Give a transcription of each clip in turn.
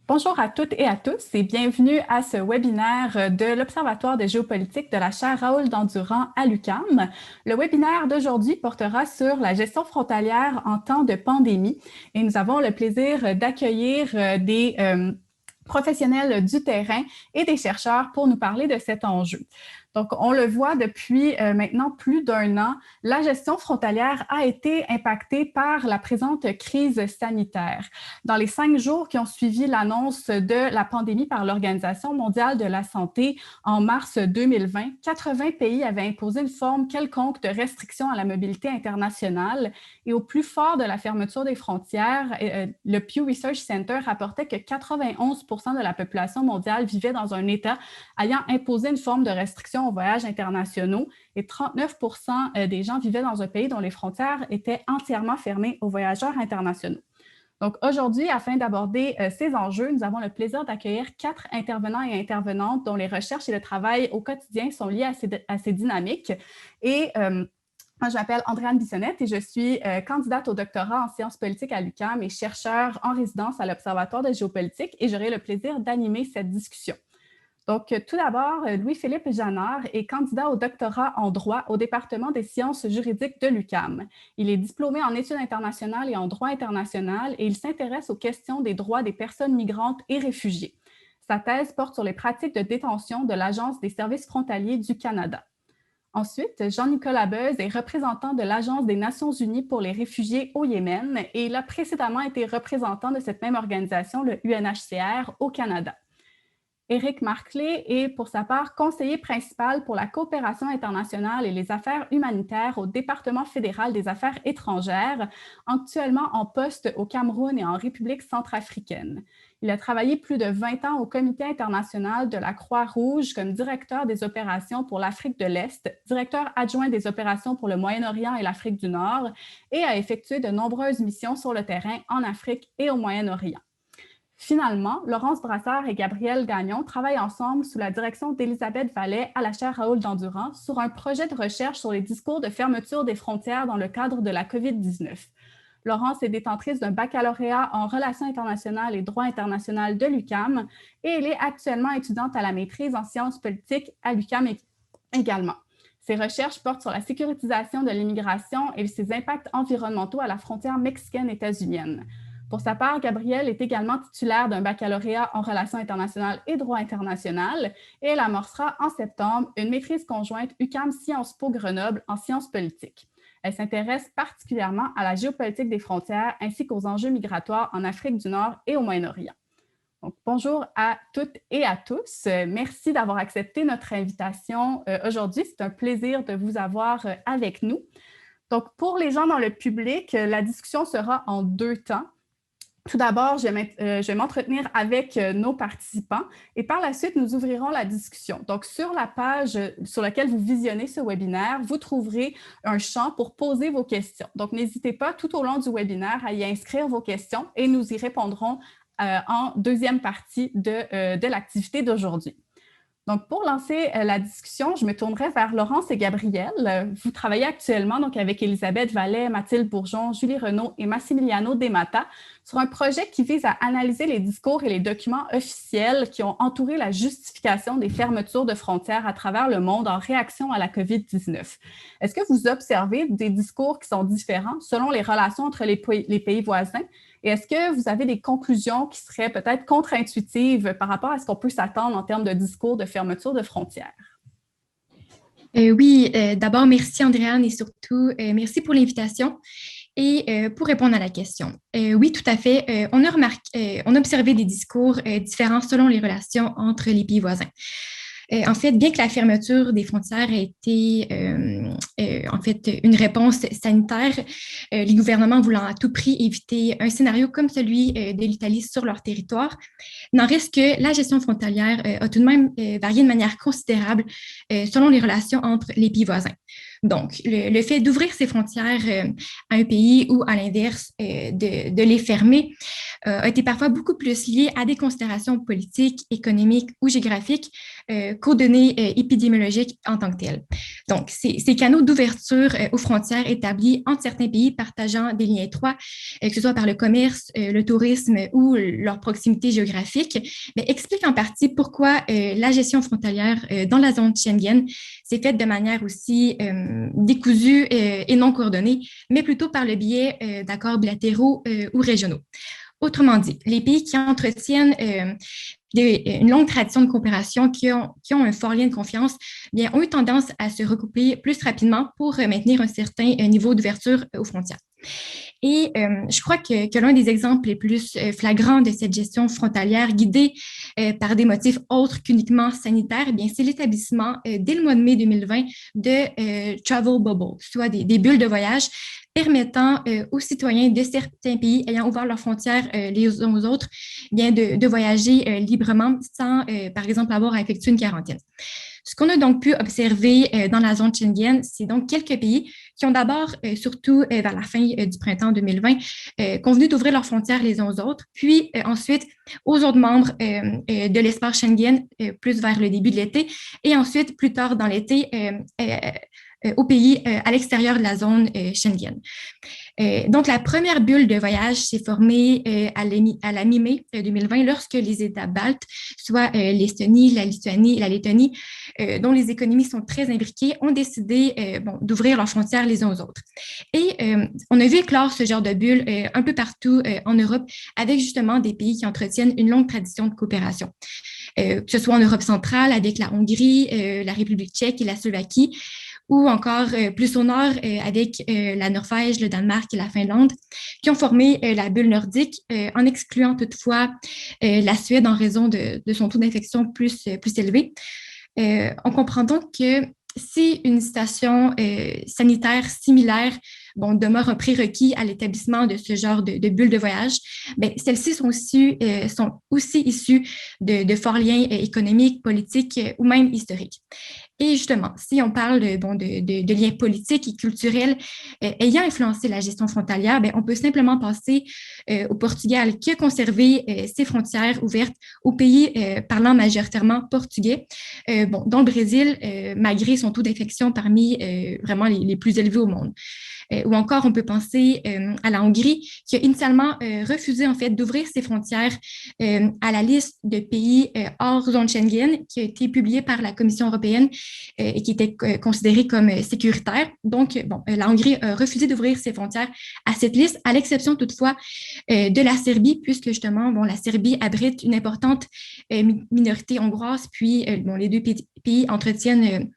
Bonjour à toutes et à tous et bienvenue à ce webinaire de l'Observatoire de géopolitique de la chaire Raoul Dandurand à l'UQAM. Le webinaire d'aujourd'hui portera sur la gestion frontalière en temps de pandémie et nous avons le plaisir d'accueillir des professionnels du terrain et des chercheurs pour nous parler de cet enjeu. Donc, on le voit depuis maintenant plus d'un an, la gestion frontalière a été impactée par la présente crise sanitaire. Dans les 5 jours qui ont suivi l'annonce de la pandémie par l'Organisation mondiale de la santé en mars 2020, 80 pays avaient imposé une forme quelconque de restriction à la mobilité internationale et au plus fort de la fermeture des frontières, le Pew Research Center rapportait que 91% de la population mondiale vivait dans un État ayant imposé une forme de restriction aux voyages internationaux et 39% des gens vivaient dans un pays dont les frontières étaient entièrement fermées aux voyageurs internationaux. Donc aujourd'hui, afin d'aborder ces enjeux, nous avons le plaisir d'accueillir 4 intervenants et intervenantes dont les recherches et le travail au quotidien sont liés à ces dynamiques. Et moi, je m'appelle Andréane Bissonnette et je suis candidate au doctorat en sciences politiques à l'UQAM et chercheure en résidence à l'Observatoire de géopolitique et j'aurai le plaisir d'animer cette discussion. Donc, tout d'abord, Louis-Philippe Janard est candidat au doctorat en droit au département des sciences juridiques de l'UQAM. Il est diplômé en études internationales et en droit international et il s'intéresse aux questions des droits des personnes migrantes et réfugiées. Sa thèse porte sur les pratiques de détention de l'Agence des services frontaliers du Canada. Ensuite, Jean-Nicolas Beuz est représentant de l'Agence des Nations unies pour les réfugiés au Yémen et il a précédemment été représentant de cette même organisation, le UNHCR, au Canada. Éric Marclay est, pour sa part, conseiller principal pour la coopération internationale et les affaires humanitaires au département fédéral des affaires étrangères, actuellement en poste au Cameroun et en République centrafricaine. Il a travaillé plus de 20 ans au Comité international de la Croix-Rouge comme directeur des opérations pour l'Afrique de l'Est, directeur adjoint des opérations pour le Moyen-Orient et l'Afrique du Nord, et a effectué de nombreuses missions sur le terrain en Afrique et au Moyen-Orient. Finalement, Laurence Brassard et Gabrielle Gagnon travaillent ensemble sous la direction d'Élisabeth Vallet à la chaire Raoul Dandurand sur un projet de recherche sur les discours de fermeture des frontières dans le cadre de la COVID-19. Laurence est détentrice d'un baccalauréat en relations internationales et droit international de l'UQAM et elle est actuellement étudiante à la maîtrise en sciences politiques à l'UQAM également. Ses recherches portent sur la sécurisation de l'immigration et ses impacts environnementaux à la frontière mexicaine-états-unienne. Pour sa part, Gabrielle est également titulaire d'un baccalauréat en relations internationales et droit international et elle amorcera en septembre une maîtrise conjointe UQAM Sciences Po Grenoble en sciences politiques. Elle s'intéresse particulièrement à la géopolitique des frontières ainsi qu'aux enjeux migratoires en Afrique du Nord et au Moyen-Orient. Donc, bonjour à toutes et à tous. Merci d'avoir accepté notre invitation aujourd'hui. C'est un plaisir de vous avoir avec nous. Donc, pour les gens dans le public, la discussion sera en 2 temps. Tout d'abord, je vais m'entretenir avec nos participants et par la suite, nous ouvrirons la discussion. Donc, sur la page sur laquelle vous visionnez ce webinaire, vous trouverez un champ pour poser vos questions. Donc, n'hésitez pas tout au long du webinaire à y inscrire vos questions et nous y répondrons en deuxième partie de l'activité d'aujourd'hui. Donc, pour lancer la discussion, je me tournerai vers Laurence et Gabrielle. Vous travaillez actuellement donc, avec Élisabeth Vallet, Mathilde Bourgeon, Julie Renaud et Massimiliano Demata sur un projet qui vise à analyser les discours et les documents officiels qui ont entouré la justification des fermetures de frontières à travers le monde en réaction à la COVID-19. Est-ce que vous observez des discours qui sont différents selon les relations entre les pays voisins? Et est-ce que vous avez des conclusions qui seraient peut-être contre-intuitives par rapport à ce qu'on peut s'attendre en termes de discours de fermeture de frontières? Oui, d'abord, merci Andréane et surtout, merci pour l'invitation. Et pour répondre à la question, oui, tout à fait, on a observé des discours différents selon les relations entre les pays voisins. En fait, bien que la fermeture des frontières ait été en fait une réponse sanitaire, les gouvernements voulant à tout prix éviter un scénario comme celui de l'Italie sur leur territoire, n'en reste que la gestion frontalière a tout de même varié de manière considérable selon les relations entre les pays voisins. Donc, le fait d'ouvrir ses frontières à un pays ou à l'inverse de les fermer a été parfois beaucoup plus lié à des considérations politiques, économiques ou géographiques qu'aux données épidémiologiques en tant que telles. Donc, ces canaux d'ouverture aux frontières établis entre certains pays partageant des liens étroits, que ce soit par le commerce, le tourisme ou leur proximité géographique, mais expliquent en partie pourquoi la gestion frontalière dans la zone Schengen s'est faite de manière aussi décousue et non coordonnée, mais plutôt par le biais d'accords bilatéraux ou régionaux. Autrement dit, les pays qui entretiennent une longue tradition de coopération, qui ont un fort lien de confiance, bien, ont eu tendance à se regrouper plus rapidement pour maintenir un certain niveau d'ouverture aux frontières. Et je crois que l'un des exemples les plus flagrants de cette gestion frontalière guidée par des motifs autres qu'uniquement sanitaires, bien, c'est l'établissement dès le mois de mai 2020 de travel bubbles, soit des bulles de voyage permettant aux citoyens de certains pays ayant ouvert leurs frontières les uns aux autres, bien, de voyager librement sans, par exemple, avoir à effectuer une quarantaine. Ce qu'on a donc pu observer dans la zone Schengen, c'est donc quelques pays qui ont d'abord, surtout vers la fin du printemps 2020, convenu d'ouvrir leurs frontières les uns aux autres, puis ensuite aux autres membres de l'espace Schengen, plus vers le début de l'été, et ensuite, plus tard dans l'été, aux pays à l'extérieur de la zone Schengen. Donc, la première bulle de voyage s'est formée à la mi-mai 2020 lorsque les États baltes, soit l'Estonie, la Lituanie et la Lettonie, dont les économies sont très imbriquées, ont décidé d'ouvrir leurs frontières les uns aux autres. Et on a vu éclore ce genre de bulle un peu partout en Europe avec justement des pays qui entretiennent une longue tradition de coopération. Que ce soit en Europe centrale avec la Hongrie, la République tchèque et la Slovaquie, ou encore plus au nord avec la Norvège, le Danemark et la Finlande, qui ont formé la bulle nordique, en excluant toutefois la Suède en raison de son taux d'infection plus élevé. On comprend donc que si une situation sanitaire similaire demeure un prérequis à l'établissement de ce genre de bulles de voyage, bien, celles-ci sont aussi issues de forts liens économiques, politiques ou même historiques. Et justement, si on parle de liens politiques et culturels ayant influencé la gestion frontalière, bien, on peut simplement penser au Portugal qui a conservé ses frontières ouvertes aux pays parlant majoritairement portugais, dont le Brésil, malgré son taux d'infection parmi vraiment les plus élevés au monde. Ou encore, on peut penser à la Hongrie, qui a initialement refusé en fait d'ouvrir ses frontières à la liste de pays hors zone Schengen, qui a été publiée par la Commission européenne et qui était considérée comme sécuritaire. Donc, la Hongrie a refusé d'ouvrir ses frontières à cette liste, à l'exception toutefois de la Serbie, puisque justement, la Serbie abrite une importante minorité hongroise, puis les deux pays entretiennent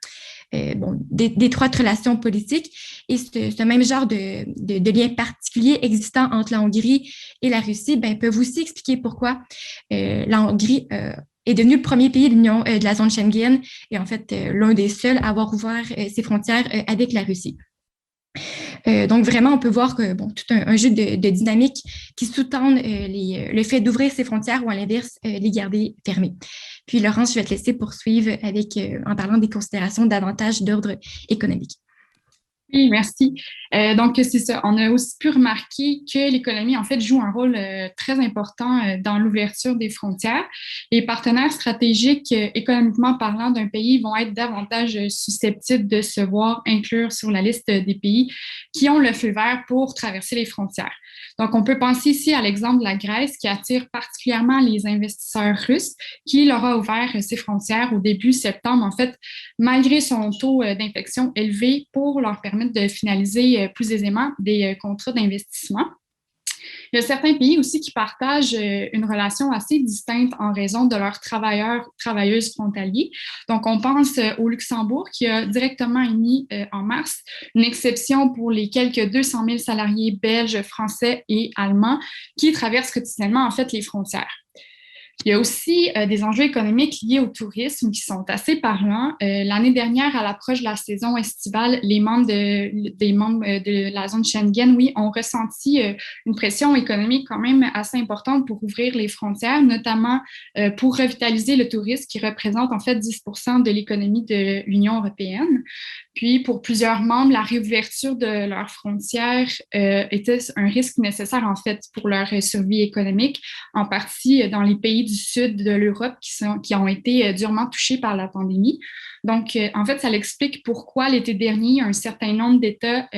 d'étroites relations politiques. Et ce même genre de lien particulier existant entre la Hongrie et la Russie peuvent aussi expliquer pourquoi la Hongrie est devenu le premier pays de la zone Schengen et en fait l'un des seuls à avoir ouvert ses frontières avec la Russie. Donc, vraiment, on peut voir que tout un jeu de dynamiques qui sous-tendent le fait d'ouvrir ses frontières ou à l'inverse, les garder fermées. Puis, Laurence, je vais te laisser poursuivre en parlant des considérations davantage d'ordre économique. Oui, merci. Donc, c'est ça. On a aussi pu remarquer que l'économie, en fait, joue un rôle très important dans l'ouverture des frontières. Les partenaires stratégiques, économiquement parlant, d'un pays vont être davantage susceptibles de se voir inclure sur la liste des pays qui ont le feu vert pour traverser les frontières. Donc, on peut penser ici à l'exemple de la Grèce qui attire particulièrement les investisseurs russes, qui leur a ouvert ses frontières au début septembre, en fait, malgré son taux d'infection élevé pour leur permettre de finaliser plus aisément des contrats d'investissement. Il y a certains pays aussi qui partagent une relation assez distincte en raison de leurs travailleuses frontaliers. Donc, on pense au Luxembourg qui a directement émis en mars une exception pour les quelques 200 000 salariés belges, français et allemands qui traversent quotidiennement en fait les frontières. Il y a aussi des enjeux économiques liés au tourisme qui sont assez parlants. L'année dernière, à l'approche de la saison estivale, les membres de la zone Schengen, oui, ont ressenti une pression économique quand même assez importante pour ouvrir les frontières, notamment pour revitaliser le tourisme qui représente en fait 10% de l'économie de l'Union européenne. Puis, pour plusieurs membres, la réouverture de leurs frontières était un risque nécessaire en fait pour leur survie économique, en partie dans les pays du sud de l'Europe qui ont été durement touchés par la pandémie. Donc, en fait, ça l'explique pourquoi l'été dernier, un certain nombre d'États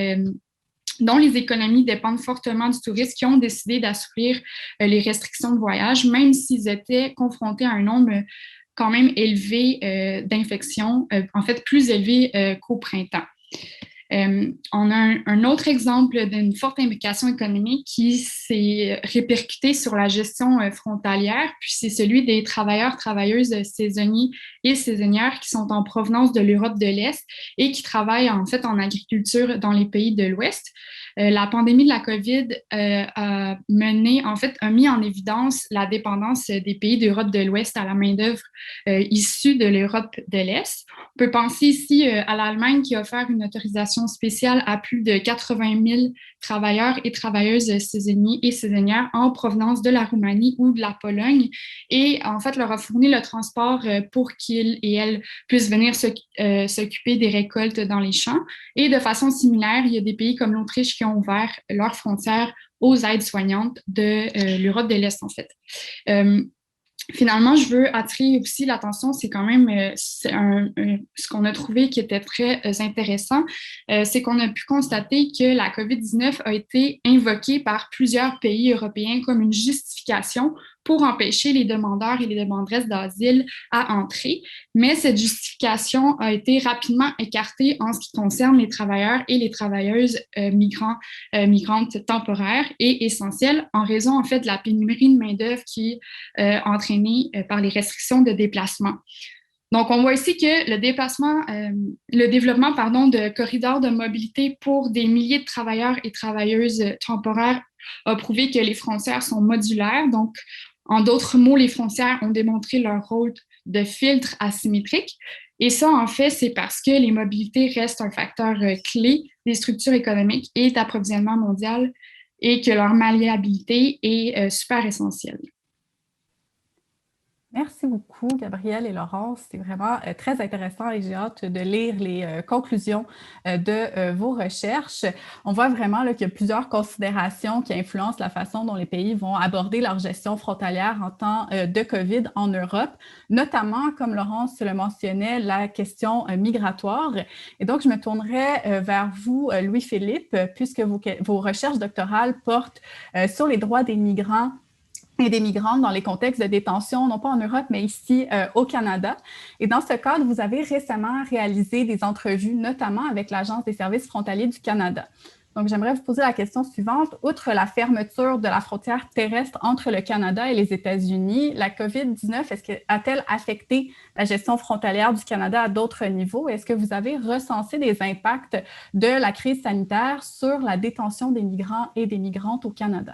dont les économies dépendent fortement du tourisme, qui ont décidé d'assouplir les restrictions de voyage, même s'ils étaient confrontés à un nombre quand même élevé d'infections, en fait plus élevé qu'au printemps. On a un autre exemple d'une forte implication économique qui s'est répercutée sur la gestion frontalière, puis c'est celui des travailleurs, travailleuses saisonniers et saisonnières qui sont en provenance de l'Europe de l'Est et qui travaillent en fait en agriculture dans les pays de l'Ouest. La pandémie de la COVID a mis en évidence la dépendance des pays d'Europe de l'Ouest à la main-d'œuvre issue de l'Europe de l'Est. On peut penser ici à l'Allemagne qui a offert une autorisation spéciale à plus de 80 000 travailleurs et travailleuses saisonniers et saisonnières en provenance de la Roumanie ou de la Pologne et en fait leur a fourni le transport pour qu'ils et elles puissent venir s'occuper des récoltes dans les champs. Et de façon similaire, il y a des pays comme l'Autriche qui ont ouvert leurs frontières aux aides soignantes de l'Europe de l'Est en fait. Finalement, je veux attirer aussi l'attention, c'est quand même ce qu'on a trouvé qui était très intéressant, c'est qu'on a pu constater que la COVID-19 a été invoquée par plusieurs pays européens comme une justification pour empêcher les demandeurs et les demanderesses d'asile à entrer. Mais cette justification a été rapidement écartée en ce qui concerne les travailleurs et les travailleuses migrantes temporaires et essentielles en raison en fait de la pénurie de main-d'œuvre qui est entraînée par les restrictions de déplacement. Donc, on voit ici que le développement de corridors de mobilité pour des milliers de travailleurs et travailleuses temporaires a prouvé que les frontières sont modulaires. Donc, en d'autres mots, les frontières ont démontré leur rôle de filtre asymétrique. Et ça, en fait, c'est parce que les mobilités restent un facteur clé des structures économiques et d'approvisionnement mondial et que leur malléabilité est super essentielle. Merci beaucoup, Gabrielle et Laurence. C'est vraiment très intéressant et j'ai hâte de lire les conclusions de vos recherches. On voit vraiment qu'il y a plusieurs considérations qui influencent la façon dont les pays vont aborder leur gestion frontalière en temps de COVID en Europe, notamment, comme Laurence le mentionnait, la question migratoire. Et donc, je me tournerai vers vous, Louis-Philippe, puisque vos recherches doctorales portent sur les droits des migrants et des migrantes dans les contextes de détention, non pas en Europe, mais ici au Canada. Et dans ce cadre, vous avez récemment réalisé des entrevues, notamment avec l'Agence des services frontaliers du Canada. Donc, j'aimerais vous poser la question suivante. Outre la fermeture de la frontière terrestre entre le Canada et les États-Unis, la COVID-19 a-t-elle affecté la gestion frontalière du Canada à d'autres niveaux? Est-ce que vous avez recensé des impacts de la crise sanitaire sur la détention des migrants et des migrantes au Canada?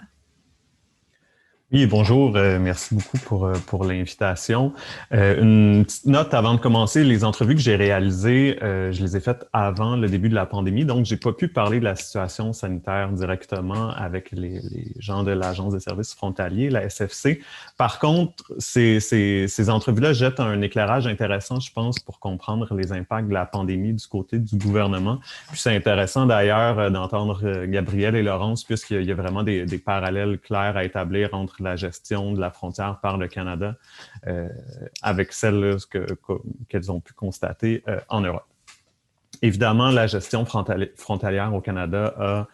Oui, bonjour. Merci beaucoup pour l'invitation. Une petite note avant de commencer. Les entrevues que j'ai réalisées, je les ai faites avant le début de la pandémie, donc j'ai pas pu parler de la situation sanitaire directement avec les gens de l'Agence des services frontaliers, la SFC. Par contre, ces entrevues-là jettent un éclairage intéressant, je pense, pour comprendre les impacts de la pandémie du côté du gouvernement. Puis c'est intéressant d'ailleurs d'entendre Gabrielle et Laurence, puisqu'il y a vraiment des parallèles clairs à établir entre la gestion de la frontière par le Canada avec celle qu'elles ont pu constater en Europe. Évidemment, la gestion frontalière au Canada a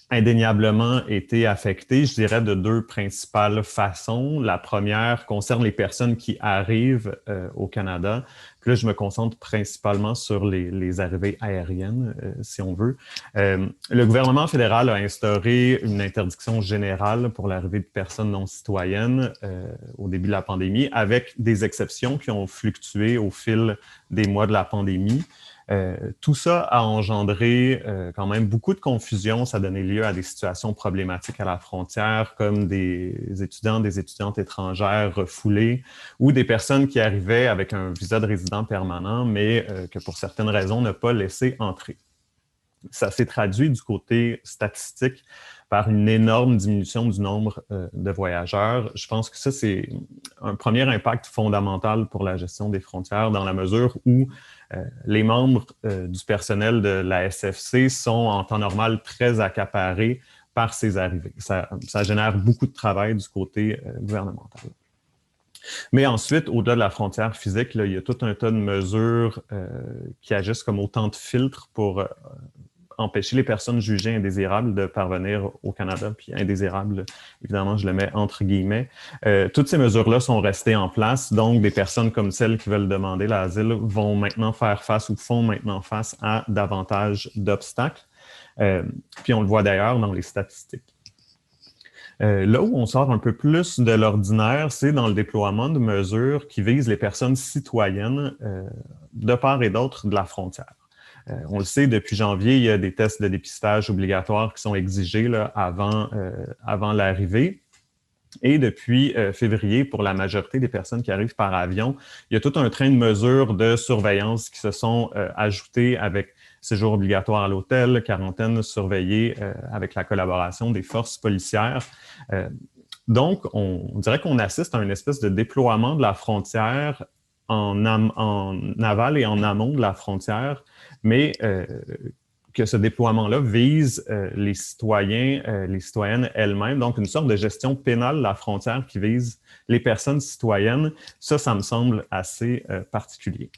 indéniablement été affectée, je dirais, de deux principales façons. La première concerne les personnes qui arrivent au Canada. Puis là, je me concentre principalement sur les arrivées aériennes, si on veut. Le gouvernement fédéral a instauré une interdiction générale pour l'arrivée de personnes non citoyennes au début de la pandémie, avec des exceptions qui ont fluctué au fil des mois de la pandémie. Tout ça a engendré quand même beaucoup de confusion. Ça a donné lieu à des situations problématiques à la frontière, comme des étudiants, des étudiantes étrangères refoulés ou des personnes qui arrivaient avec un visa de résident permanent, mais que pour certaines raisons n'ont pas laissé entrer. Ça s'est traduit du côté statistique par une énorme diminution du nombre de voyageurs. Je pense que ça, c'est un premier impact fondamental pour la gestion des frontières dans la mesure où les membres du personnel de la SFC sont en temps normal très accaparés par ces arrivées. Ça génère beaucoup de travail du côté gouvernemental. Mais ensuite, au-delà de la frontière physique, là, il y a tout un tas de mesures qui agissent comme autant de filtres pour empêcher les personnes jugées indésirables de parvenir au Canada, puis indésirables, évidemment, je le mets entre guillemets. Toutes ces mesures-là sont restées en place, donc des personnes comme celles qui veulent demander l'asile vont maintenant faire face ou font maintenant face à davantage d'obstacles. Puis on le voit d'ailleurs dans les statistiques. Là où on sort un peu plus de l'ordinaire, c'est dans le déploiement de mesures qui visent les personnes citoyennes de part et d'autre de la frontière. On le sait, depuis janvier, il y a des tests de dépistage obligatoires qui sont exigés là, avant l'arrivée. Et depuis février, pour la majorité des personnes qui arrivent par avion, il y a tout un train de mesures de surveillance qui se sont ajoutées avec séjour obligatoire à l'hôtel, quarantaine surveillée avec la collaboration des forces policières. Donc, on dirait qu'on assiste à une espèce de déploiement de la frontière en aval et en amont de la frontière, mais que ce déploiement-là vise les citoyens, les citoyennes elles-mêmes, donc une sorte de gestion pénale de la frontière qui vise les personnes citoyennes. Ça me semble assez particulier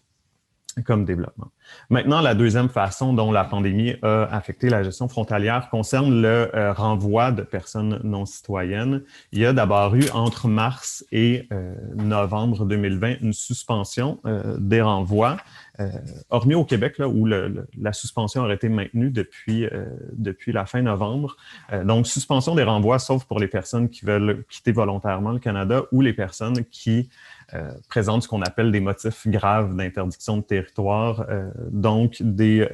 comme développement. Maintenant, la deuxième façon dont la pandémie a affecté la gestion frontalière concerne le renvoi de personnes non citoyennes. Il y a d'abord eu, entre mars et novembre 2020, une suspension des renvois, hormis au Québec, là, où la suspension aurait été maintenue depuis la fin novembre. Donc, suspension des renvois, sauf pour les personnes qui veulent quitter volontairement le Canada ou les personnes qui présentent ce qu'on appelle des motifs graves d'interdiction de territoire, donc des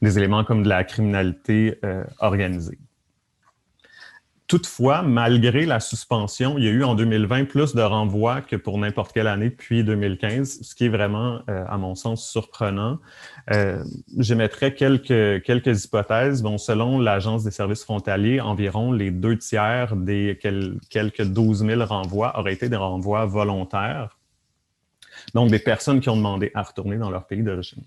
éléments comme de la criminalité organisée. Toutefois, malgré la suspension, il y a eu en 2020 plus de renvois que pour n'importe quelle année depuis 2015, ce qui est vraiment, à mon sens, surprenant. J'émettrais quelques hypothèses. Bon, selon l'Agence des services frontaliers, environ les 2/3 des quelques 12 000 renvois auraient été des renvois volontaires. Donc, des personnes qui ont demandé à retourner dans leur pays d'origine.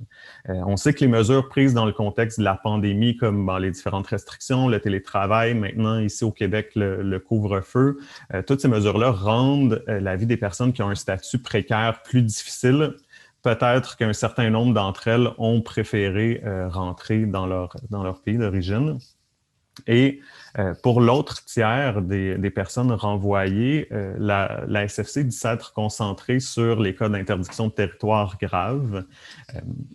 On sait que les mesures prises dans le contexte de la pandémie, comme les différentes restrictions, le télétravail, maintenant ici au Québec, le couvre-feu, toutes ces mesures-là rendent la vie des personnes qui ont un statut précaire plus difficile. Peut-être qu'un certain nombre d'entre elles ont préféré rentrer dans leur pays d'origine. Et pour l'autre tiers des personnes renvoyées, la SFC dit s'être concentrée sur les cas d'interdiction de territoire grave.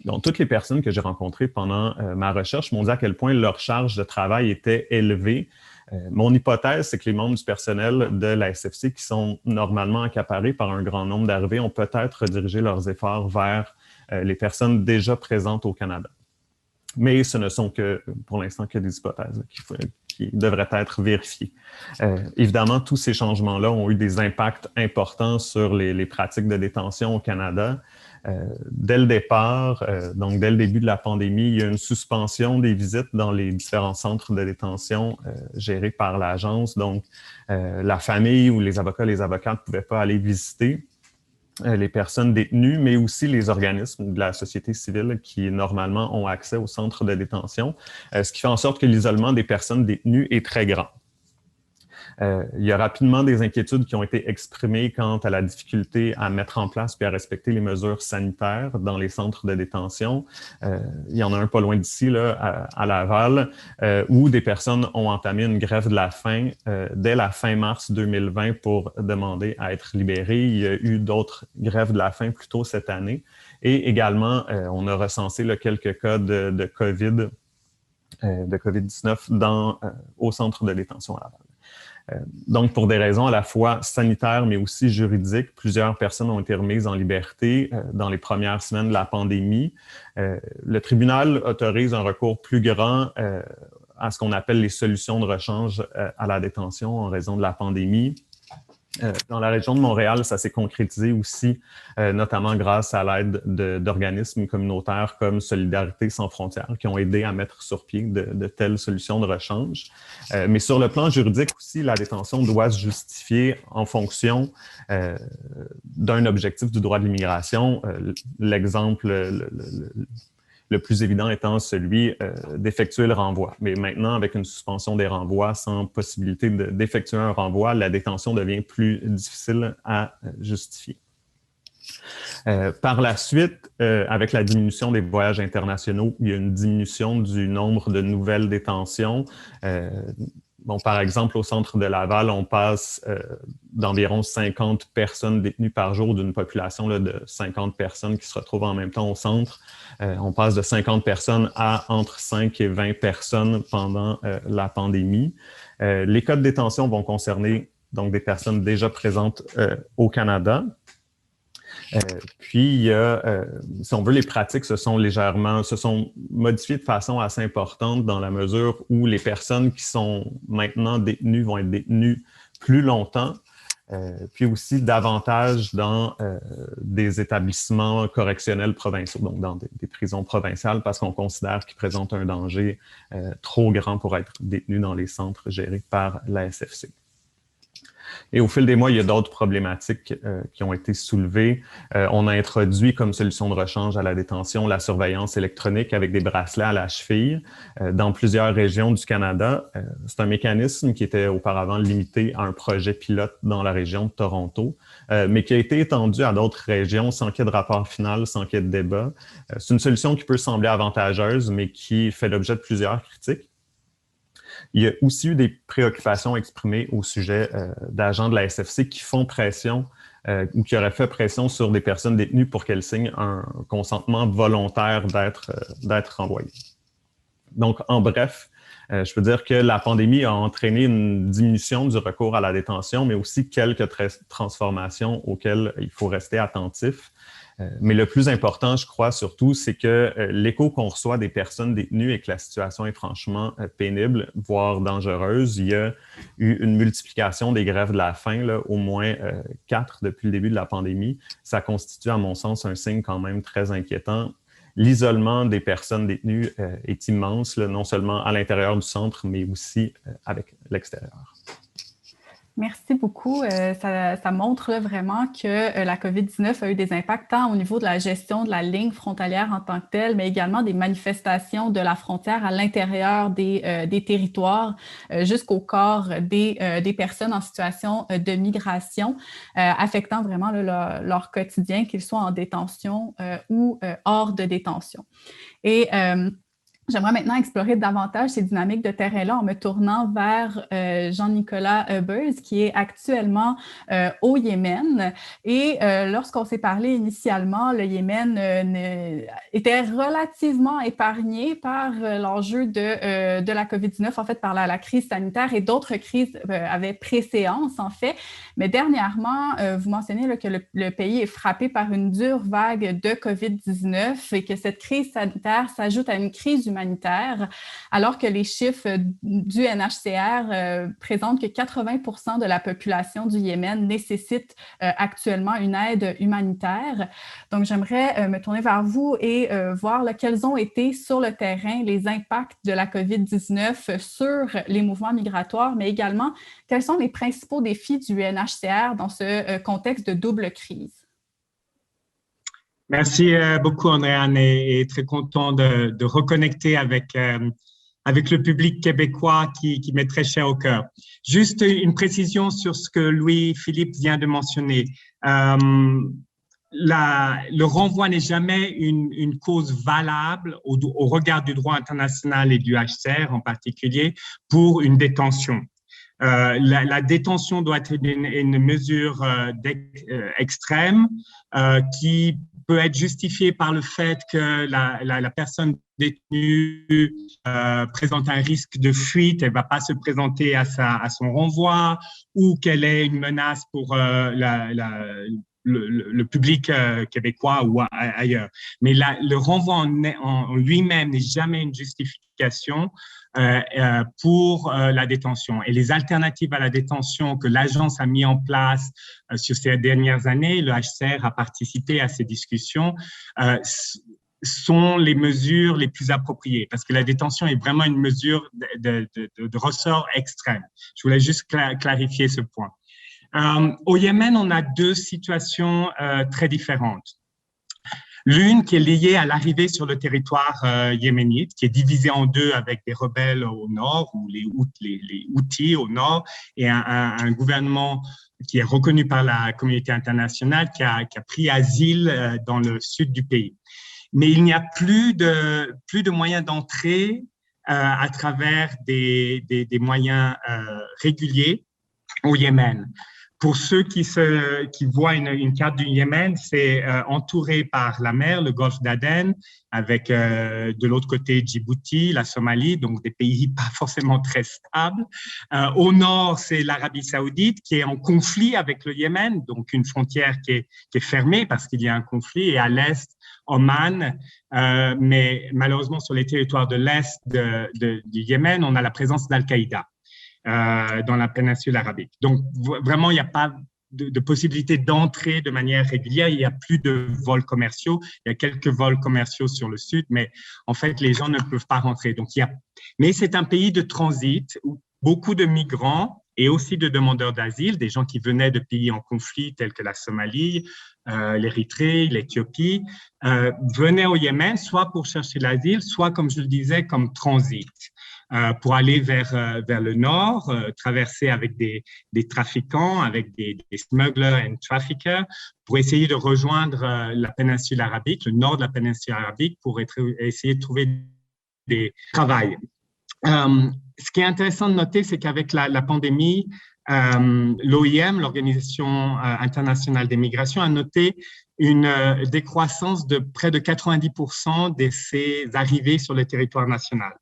Donc, toutes les personnes que j'ai rencontrées pendant ma recherche m'ont dit à quel point leur charge de travail était élevée. Mon hypothèse, c'est que les membres du personnel de la SFC, qui sont normalement accaparés par un grand nombre d'arrivées, ont peut-être redirigé leurs efforts vers les personnes déjà présentes au Canada. Mais ce ne sont pour l'instant, que des hypothèses qui devraient être vérifiées. Évidemment, tous ces changements-là ont eu des impacts importants sur les pratiques de détention au Canada. Dès le départ, donc dès le début de la pandémie, il y a une suspension des visites dans les différents centres de détention gérés par l'agence. Donc, la famille ou les avocats, les avocates ne pouvaient pas aller visiter les personnes détenues, mais aussi les organismes de la société civile qui, normalement, ont accès aux centres de détention, ce qui fait en sorte que l'isolement des personnes détenues est très grand. Il y a rapidement des inquiétudes qui ont été exprimées quant à la difficulté à mettre en place puis à respecter les mesures sanitaires dans les centres de détention. Il y en a un pas loin d'ici, là, à Laval, où des personnes ont entamé une grève de la faim dès la fin mars 2020 pour demander à être libérées. Il y a eu d'autres grèves de la faim plus tôt cette année. Et également, on a recensé là, quelques cas de COVID-19 au centre de détention à Laval. Donc, pour des raisons à la fois sanitaires, mais aussi juridiques, plusieurs personnes ont été remises en liberté dans les premières semaines de la pandémie. Le tribunal autorise un recours plus grand à ce qu'on appelle les solutions de rechange à la détention en raison de la pandémie. Dans la région de Montréal, ça s'est concrétisé aussi, notamment grâce à l'aide d'organismes communautaires comme Solidarité sans frontières qui ont aidé à mettre sur pied de telles solutions de rechange. Mais sur le plan juridique aussi, la détention doit se justifier en fonction d'un objectif du droit de l'immigration. L'exemple le plus évident étant celui d'effectuer le renvoi. Mais maintenant, avec une suspension des renvois sans possibilité d'effectuer un renvoi, la détention devient plus difficile à justifier. Par la suite, avec la diminution des voyages internationaux, il y a une diminution du nombre de nouvelles détentions. Bon, par exemple, au centre de Laval, on passe d'environ 50 personnes détenues par jour d'une population là, de 50 personnes qui se retrouvent en même temps au centre. On passe de 50 personnes à entre 5 et 20 personnes pendant la pandémie. Les cas de détention vont concerner donc des personnes déjà présentes au Canada. Puis, il y a, si on veut, les pratiques se sont modifiées de façon assez importante dans la mesure où les personnes qui sont maintenant détenues vont être détenues plus longtemps, puis aussi davantage dans des établissements correctionnels provinciaux, donc dans des prisons provinciales, parce qu'on considère qu'ils présentent un danger trop grand pour être détenus dans les centres gérés par la SFC. Et au fil des mois, il y a d'autres problématiques qui ont été soulevées. On a introduit comme solution de rechange à la détention la surveillance électronique avec des bracelets à la cheville dans plusieurs régions du Canada. C'est un mécanisme qui était auparavant limité à un projet pilote dans la région de Toronto, mais qui a été étendu à d'autres régions sans qu'il y ait de rapport final, sans qu'il y ait de débat. C'est une solution qui peut sembler avantageuse, mais qui fait l'objet de plusieurs critiques. Il y a aussi eu des préoccupations exprimées au sujet d'agents de la SFC qui font pression ou qui auraient fait pression sur des personnes détenues pour qu'elles signent un consentement volontaire d'être renvoyées. Donc, en bref, je peux dire que la pandémie a entraîné une diminution du recours à la détention, mais aussi quelques transformations auxquelles il faut rester attentif. Mais le plus important, je crois surtout, c'est que l'écho qu'on reçoit des personnes détenues et que la situation est franchement pénible, voire dangereuse. Il y a eu une multiplication des grèves de la faim, là, au moins 4 depuis le début de la pandémie. Ça constitue, à mon sens, un signe quand même très inquiétant. L'isolement des personnes détenues est immense, là, non seulement à l'intérieur du centre, mais aussi avec l'extérieur. Merci beaucoup. Ça montre là, vraiment que la COVID-19 a eu des impacts tant au niveau de la gestion de la ligne frontalière en tant que telle, mais également des manifestations de la frontière à l'intérieur des territoires jusqu'au corps des personnes en situation de migration, affectant vraiment là, leur quotidien, qu'ils soient en détention ou hors de détention. Et j'aimerais maintenant explorer davantage ces dynamiques de terrain-là en me tournant vers Jean-Nicolas Beuz, qui est actuellement au Yémen. Et lorsqu'on s'est parlé initialement, le Yémen était relativement épargné par l'enjeu de la COVID-19, en fait, par la crise sanitaire, et d'autres crises avaient préséance, en fait. Mais dernièrement, vous mentionnez là, que le pays est frappé par une dure vague de COVID-19 et que cette crise sanitaire s'ajoute à une crise humanitaire, alors que les chiffres du NHCR présentent que 80% de la population du Yémen nécessite actuellement une aide humanitaire. Donc, j'aimerais me tourner vers vous et voir là, quels ont été sur le terrain les impacts de la COVID-19 sur les mouvements migratoires, mais également quels sont les principaux défis du NHCR dans ce contexte de double crise. Merci beaucoup, Andréane, et très content de reconnecter avec le public québécois qui m'est très cher au cœur. Juste une précision sur ce que Louis-Philippe vient de mentionner. Le renvoi n'est jamais une cause valable au regard du droit international et du HCR en particulier pour une détention. La détention doit être une mesure extrême qui peut être justifié par le fait que la personne détenue présente un risque de fuite, elle ne va pas se présenter à son renvoi, ou qu'elle est une menace pour le public québécois ou ailleurs. Mais le renvoi en lui-même n'est jamais une justification pour la détention. Et les alternatives à la détention que l'agence a mis en place sur ces dernières années, le HCR a participé à ces discussions, sont les mesures les plus appropriées, parce que la détention est vraiment une mesure de ressort extrême. Je voulais juste clarifier ce point. Au Yémen, on a deux situations très différentes. L'une qui est liée à l'arrivée sur le territoire yéménite, qui est divisée en deux avec des rebelles au nord, ou les Houthis au nord, et un gouvernement qui est reconnu par la communauté internationale, qui a pris asile dans le sud du pays. Mais il n'y a plus de moyens d'entrée à travers des moyens réguliers au Yémen. Pour ceux qui voient une carte du Yémen, c'est entouré par la mer, le golfe d'Aden, avec de l'autre côté Djibouti, la Somalie, donc des pays pas forcément très stables. Au nord, c'est l'Arabie saoudite qui est en conflit avec le Yémen, donc une frontière qui est fermée parce qu'il y a un conflit. Et à l'est, Oman, mais malheureusement sur les territoires de l'est du Yémen, on a la présence d'Al-Qaïda. Dans la péninsule arabique. Donc, vraiment, il n'y a pas de possibilité d'entrer de manière régulière. Il n'y a plus de vols commerciaux. Il y a quelques vols commerciaux sur le sud, mais en fait, les gens ne peuvent pas rentrer. Donc, mais c'est un pays de transit où beaucoup de migrants et aussi de demandeurs d'asile, des gens qui venaient de pays en conflit tels que la Somalie, l'Érythrée, l'Éthiopie, venaient au Yémen soit pour chercher l'asile, soit, comme je le disais, comme transit. Pour aller vers le nord, traverser avec des trafiquants, avec des smugglers and traffickers, pour essayer de rejoindre la péninsule arabique, le nord de la péninsule arabique, pour essayer de trouver des travail. Ce qui est intéressant de noter, c'est qu'avec la pandémie, l'OIM, l'Organisation internationale des migrations, a noté une décroissance de près de 90% de ces arrivées sur le territoire national.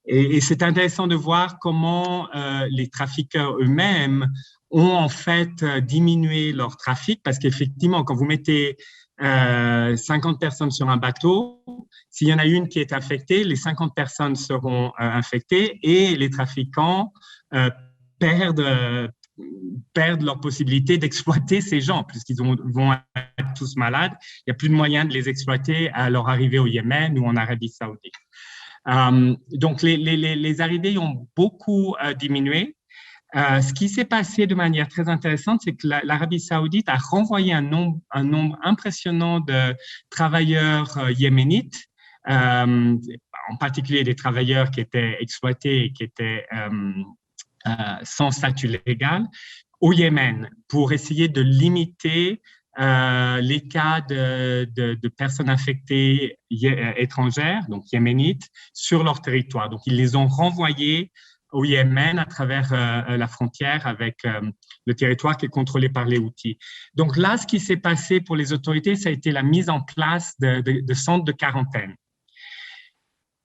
Et c'est intéressant de voir comment les trafiqueurs eux-mêmes ont en fait diminué leur trafic, parce qu'effectivement, quand vous mettez 50 personnes sur un bateau, s'il y en a une qui est infectée, les 50 personnes seront infectées et les trafiquants perdent leur possibilité d'exploiter ces gens, puisqu'ils vont être tous malades. Il n'y a plus de moyen de les exploiter à leur arrivée au Yémen ou en Arabie saoudite. Donc, les arrivées ont beaucoup diminué. Ce qui s'est passé de manière très intéressante, c'est que l'Arabie saoudite a renvoyé un nombre impressionnant de travailleurs yéménites, en particulier des travailleurs qui étaient exploités et qui étaient sans statut légal, au Yémen, pour essayer de limiter les cas de personnes infectées étrangères, donc yéménites, sur leur territoire. Donc, ils les ont renvoyés au Yémen à travers la frontière avec le territoire qui est contrôlé par les Houthis. Donc là, ce qui s'est passé pour les autorités, ça a été la mise en place de centres de quarantaine.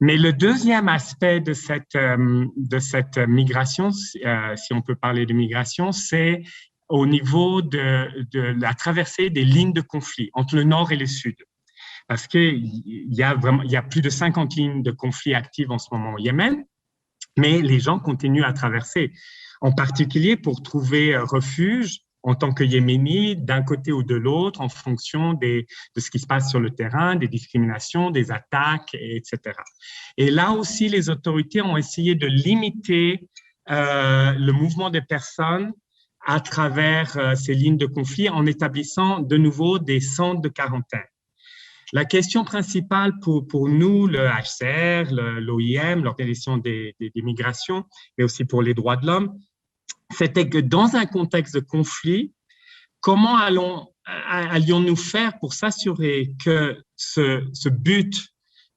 Mais le deuxième aspect de cette migration, si on peut parler de migration, c'est au niveau de la traversée des lignes de conflit entre le nord et le sud. Parce qu'il y a plus de 50 lignes de conflit actives en ce moment au Yémen, mais les gens continuent à traverser, en particulier pour trouver refuge en tant que Yéménis, d'un côté ou de l'autre, en fonction de ce qui se passe sur le terrain, des discriminations, des attaques, etc. Et là aussi, les autorités ont essayé de limiter le mouvement des personnes à travers ces lignes de conflit en établissant de nouveau des centres de quarantaine. La question principale pour nous, le HCR, l'OIM, l'Organisation des migrations, mais aussi pour les droits de l'homme, c'était que dans un contexte de conflit, comment allions-nous faire pour s'assurer que ce but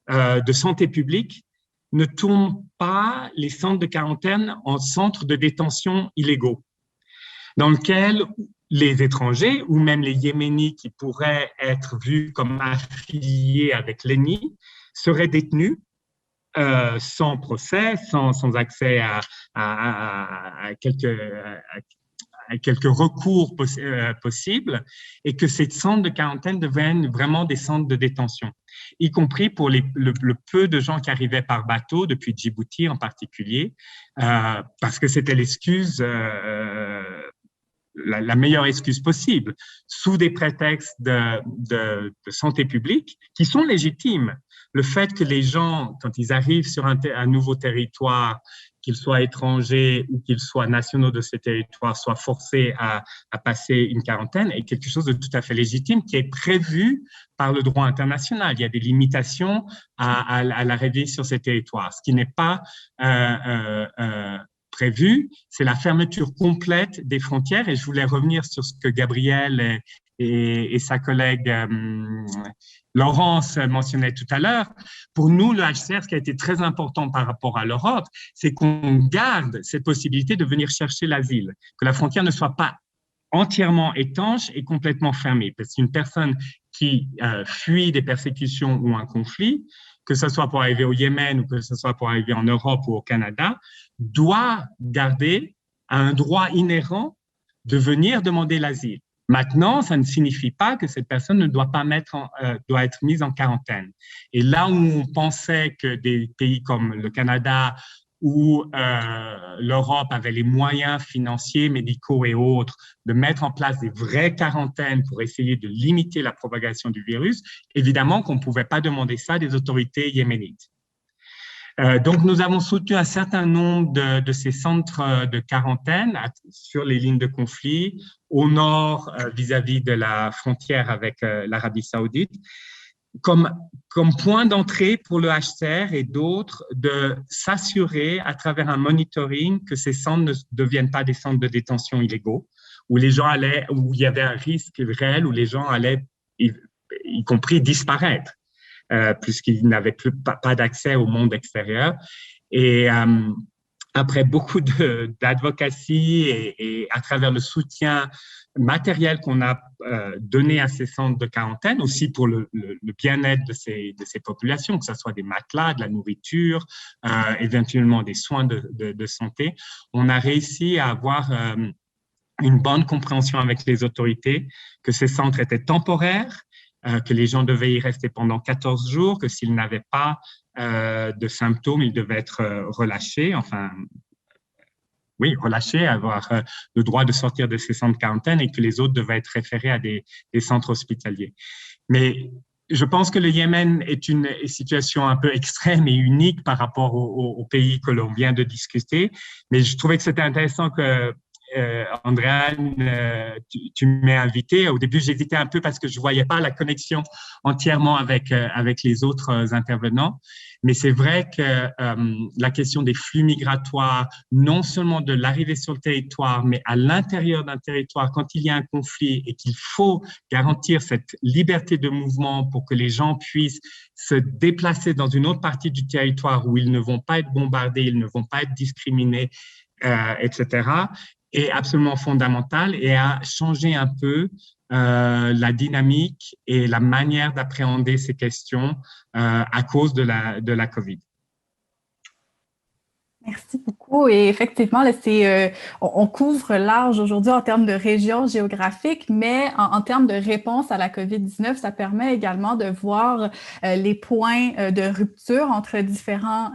de santé publique ne tourne pas les centres de quarantaine en centres de détention illégaux, dans lequel les étrangers ou même les Yéménis qui pourraient être vus comme affiliés avec l'ENI seraient détenus sans procès, sans accès à quelques recours possibles, et que ces centres de quarantaine deviennent vraiment des centres de détention, y compris pour le peu de gens qui arrivaient par bateau, depuis Djibouti en particulier, parce que c'était l'excuse, la meilleure excuse possible, sous des prétextes de santé publique qui sont légitimes. Le fait que les gens, quand ils arrivent sur un nouveau territoire, qu'ils soient étrangers ou qu'ils soient nationaux de ce territoire, soient forcés à passer une quarantaine est quelque chose de tout à fait légitime qui est prévu par le droit international. Il y a des limitations à l'arrivée sur ces territoires. Ce qui n'est pas prévu, c'est la fermeture complète des frontières. Et je voulais revenir sur ce que Gabriel et sa collègue Laurence mentionnait tout à l'heure. Pour nous, le HCR, ce qui a été très important par rapport à l'Europe, c'est qu'on garde cette possibilité de venir chercher l'asile, que la frontière ne soit pas entièrement étanche et complètement fermée. Parce qu'une personne qui fuit des persécutions ou un conflit, que ce soit pour arriver au Yémen ou que ce soit pour arriver en Europe ou au Canada, doit garder un droit inhérent de venir demander l'asile. Maintenant, ça ne signifie pas que cette personne ne doit pas doit être mise en quarantaine. Et là où on pensait que des pays comme le Canada ou l'Europe avaient les moyens financiers, médicaux et autres de mettre en place des vraies quarantaines pour essayer de limiter la propagation du virus, évidemment qu'on ne pouvait pas demander ça des autorités yéménites. Donc, nous avons soutenu un certain nombre de ces centres de quarantaine sur les lignes de conflit, au nord vis-à-vis de la frontière avec l'Arabie saoudite, comme point d'entrée pour le HCR et d'autres de s'assurer à travers un monitoring que ces centres ne deviennent pas des centres de détention illégaux, où les gens allaient, où il y avait un risque réel, où les gens allaient, y compris, disparaître. Puisqu'ils n'avaient pas d'accès au monde extérieur. Et après beaucoup d'advocacy et à travers le soutien matériel qu'on a donné à ces centres de quarantaine, aussi pour le bien-être de ces populations, que ce soit des matelas, de la nourriture, éventuellement des soins de santé, on a réussi à avoir une bonne compréhension avec les autorités que ces centres étaient temporaires, que les gens devaient y rester pendant 14 jours, que s'ils n'avaient pas de symptômes, ils devaient être relâchés, relâchés, avoir le droit de sortir de ces centres de quarantaine et que les autres devaient être référés à des centres hospitaliers. Mais je pense que le Yémen est une situation un peu extrême et unique par rapport au pays que l'on vient de discuter, mais je trouvais que c'était intéressant que Andréane, tu m'as invité. Au début, j'hésitais un peu parce que je voyais pas la connexion entièrement avec les autres intervenants. Mais c'est vrai que la question des flux migratoires, non seulement de l'arrivée sur le territoire, mais à l'intérieur d'un territoire, quand il y a un conflit et qu'il faut garantir cette liberté de mouvement pour que les gens puissent se déplacer dans une autre partie du territoire où ils ne vont pas être bombardés, ils ne vont pas être discriminés, etc., est absolument fondamentale et a changé un peu la dynamique et la manière d'appréhender ces questions à cause de la COVID. Merci beaucoup. Et effectivement, là, on couvre large aujourd'hui en termes de région géographique, mais en termes de réponse à la COVID-19, ça permet également de voir les points de rupture entre différentes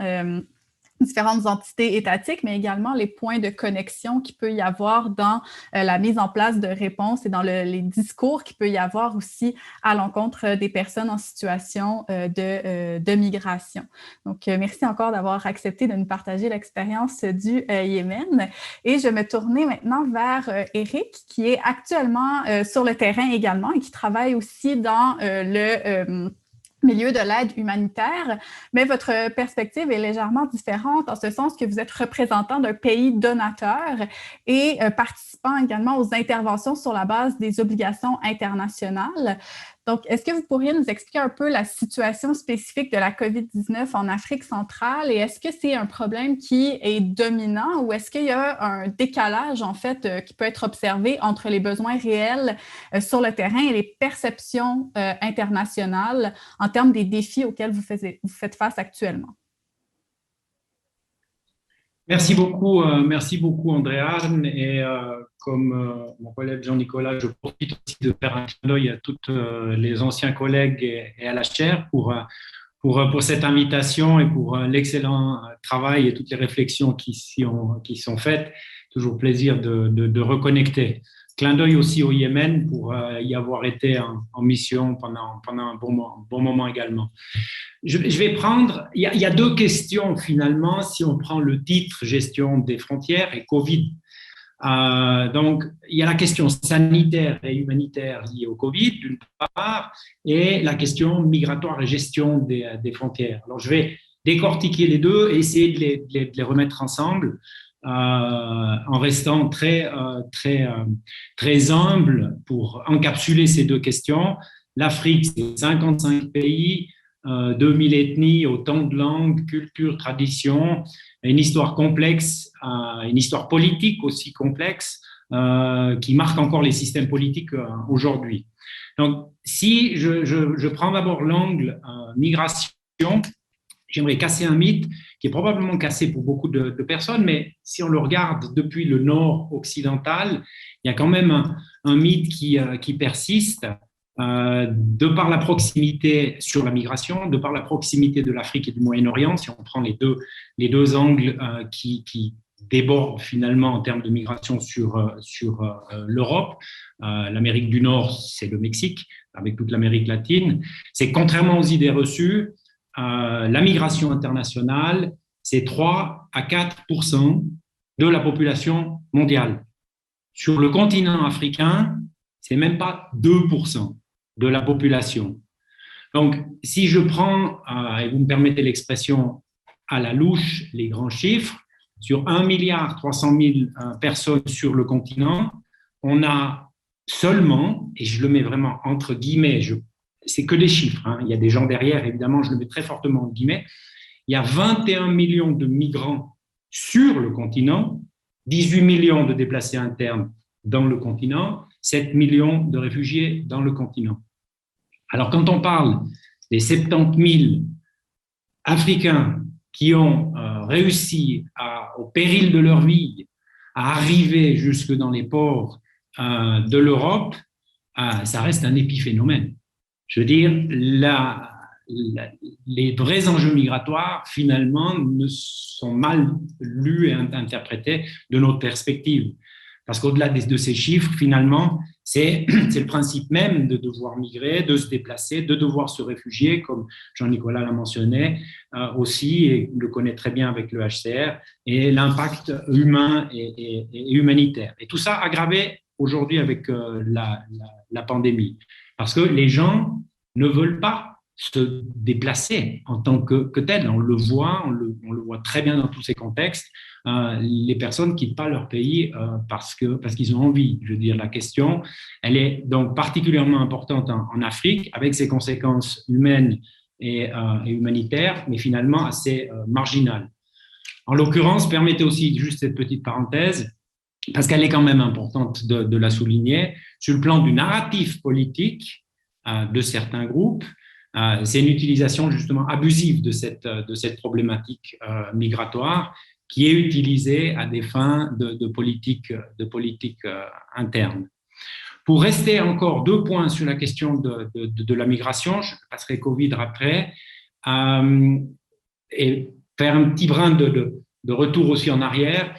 entités étatiques, mais également les points de connexion qu'il peut y avoir dans la mise en place de réponses et dans les discours qu'il peut y avoir aussi à l'encontre des personnes en situation de migration. Donc, merci encore d'avoir accepté de nous partager l'expérience du Yémen. Et je me tournais maintenant vers Éric, qui est actuellement sur le terrain également et qui travaille aussi dans le milieu de l'aide humanitaire, mais votre perspective est légèrement différente en ce sens que vous êtes représentant d'un pays donateur et participant également aux interventions sur la base des obligations internationales. Donc, est-ce que vous pourriez nous expliquer un peu la situation spécifique de la COVID-19 en Afrique centrale et est-ce que c'est un problème qui est dominant ou est-ce qu'il y a un décalage, en fait, qui peut être observé entre les besoins réels sur le terrain et les perceptions internationales en termes des défis auxquels vous faites face actuellement? Merci beaucoup Andréane. Et comme mon collègue Jean-Nicolas, je profite aussi de faire un clin d'œil à tous les anciens collègues et à la chaire pour cette invitation et pour l'excellent travail et toutes les réflexions qui sont faites. Toujours plaisir de reconnecter. Clin d'œil aussi au Yémen pour y avoir été en mission pendant un bon moment également. Je vais prendre, il y a deux questions finalement, si on prend le titre gestion des frontières et Covid. Donc, il y a la question sanitaire et humanitaire liée au Covid, d'une part, et la question migratoire et gestion des frontières. Alors, je vais décortiquer les deux et essayer de les remettre ensemble en restant très humble pour encapsuler ces deux questions. L'Afrique, c'est 55 pays, 2000 ethnies, autant de langues, cultures, traditions, une histoire complexe, une histoire politique aussi complexe qui marque encore les systèmes politiques aujourd'hui. Donc, si je prends d'abord l'angle migration, j'aimerais casser un mythe qui est probablement cassé pour beaucoup de personnes, mais si on le regarde depuis le nord occidental, il y a quand même un mythe qui persiste. De par la proximité sur la migration, de par la proximité de l'Afrique et du Moyen-Orient, si on prend les deux angles qui débordent finalement en termes de migration sur l'Europe, l'Amérique du Nord, c'est le Mexique, avec toute l'Amérique latine, c'est contrairement aux idées reçues, la migration internationale, c'est 3 à 4% de la population mondiale. Sur le continent africain, c'est même pas 2% de la population. Donc, si je prends, et vous me permettez l'expression à la louche, les grands chiffres, sur 1,3 milliard personnes sur le continent, on a seulement, et je le mets vraiment entre guillemets, c'est que des chiffres, hein, il y a des gens derrière, évidemment, je le mets très fortement en guillemets, il y a 21 millions de migrants sur le continent, 18 millions de déplacés internes dans le continent, 7 millions de réfugiés dans le continent. Alors, quand on parle des 70 000 Africains qui ont réussi, au péril de leur vie, à arriver jusque dans les ports de l'Europe, ça reste un épiphénomène. Je veux dire, les vrais enjeux migratoires, finalement, ne sont mal lus et interprétés de notre perspective. Parce qu'au-delà de ces chiffres, finalement, c'est le principe même de devoir migrer, de se déplacer, de devoir se réfugier, comme Jean-Nicolas l'a mentionné aussi, et le connaît très bien avec le HCR, et l'impact humain et humanitaire. Et tout ça aggravé aujourd'hui avec la pandémie. Parce que les gens ne veulent pas se déplacer en tant que tel. On le voit très bien dans tous ces contextes. Les personnes quittent pas leur pays parce qu'ils ont envie. Je veux dire, la question, elle est donc particulièrement importante en Afrique, avec ses conséquences humaines et humanitaires, mais finalement assez marginales. En l'occurrence, permettez aussi juste cette petite parenthèse, parce qu'elle est quand même importante de la souligner, sur le plan du narratif politique de certains groupes. C'est une utilisation justement abusive de cette problématique migratoire qui est utilisée à des fins de politique interne. Pour rester encore 2 points sur la question de la migration, je passerai Covid après, et faire un petit brin de retour aussi en arrière,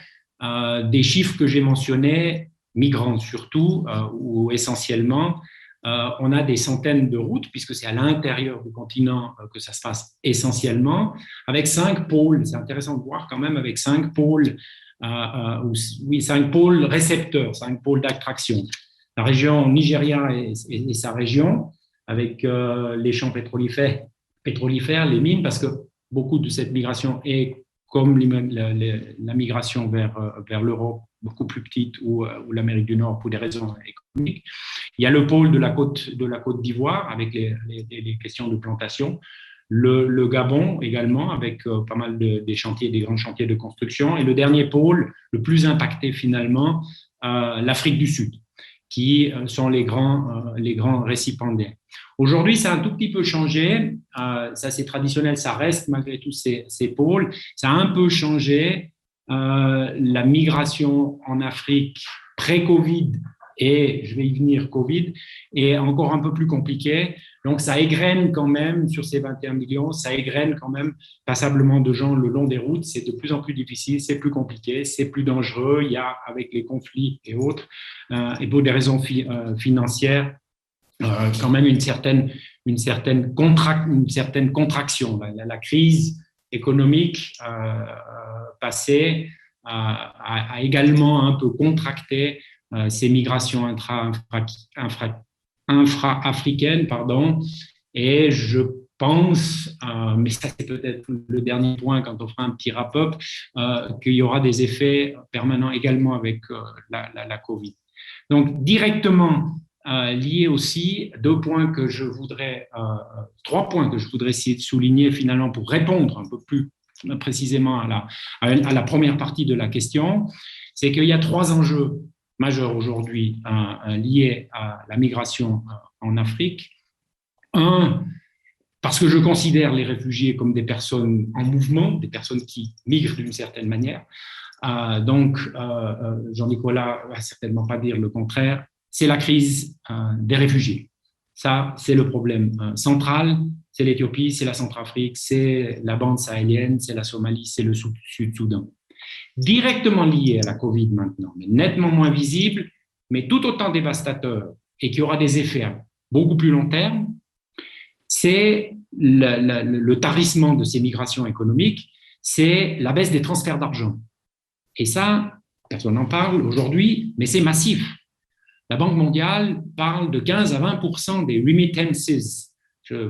des chiffres que j'ai mentionnés, migrants surtout, ou essentiellement, on a des centaines de routes, puisque c'est à l'intérieur du continent que ça se passe essentiellement, avec 5 pôles. C'est intéressant de voir quand même avec 5 pôles, 5 pôles récepteurs, 5 pôles d'attraction. La région Nigeria et sa région, avec les champs pétrolifères, les mines, parce que beaucoup de cette migration est comme la migration vers l'Europe, beaucoup plus petite, ou l'Amérique du Nord pour des raisons économiques. Il y a le pôle de la Côte d'Ivoire avec les questions de plantation. Le Gabon également, avec pas mal des grands chantiers de construction. Et le dernier pôle, le plus impacté finalement, l'Afrique du Sud, qui sont les grands récipiendaires. Aujourd'hui, ça a un tout petit peu changé. Ça, c'est traditionnel, ça reste malgré tout ces pôles. Ça a un peu changé. La migration en Afrique pré-Covid et, je vais y venir, Covid, est encore un peu plus compliquée. Donc, ça égrène quand même, sur ces 21 millions, ça égrène quand même passablement de gens le long des routes. C'est de plus en plus difficile, c'est plus compliqué, c'est plus dangereux. Il y a, avec les conflits et autres, et pour des raisons financières, quand même une certaine contraction. La crise économique passée a également un peu contracté ces migrations infra-africaines, et je pense, mais ça c'est peut-être le dernier point quand on fera un petit wrap-up, qu'il y aura des effets permanents également avec la Covid. Donc directement liés aussi, trois points que je voudrais essayer de souligner finalement pour répondre un peu plus précisément à la première partie de la question, c'est qu'il y a 3 enjeux majeurs aujourd'hui liés à la migration en Afrique. Un, parce que je considère les réfugiés comme des personnes en mouvement, des personnes qui migrent d'une certaine manière. Donc, Jean-Nicolas ne va certainement pas dire le contraire. C'est la crise des réfugiés. Ça, c'est le problème central. C'est l'Éthiopie, c'est la Centrafrique, c'est la bande sahélienne, c'est la Somalie, c'est le Sud-Soudan. Directement lié à la Covid maintenant, mais nettement moins visible, mais tout autant dévastateur et qui aura des effets à beaucoup plus long terme, c'est le tarissement de ces migrations économiques, c'est la baisse des transferts d'argent. Et ça, personne n'en parle aujourd'hui, mais c'est massif. La Banque mondiale parle de 15 à 20% des remittances.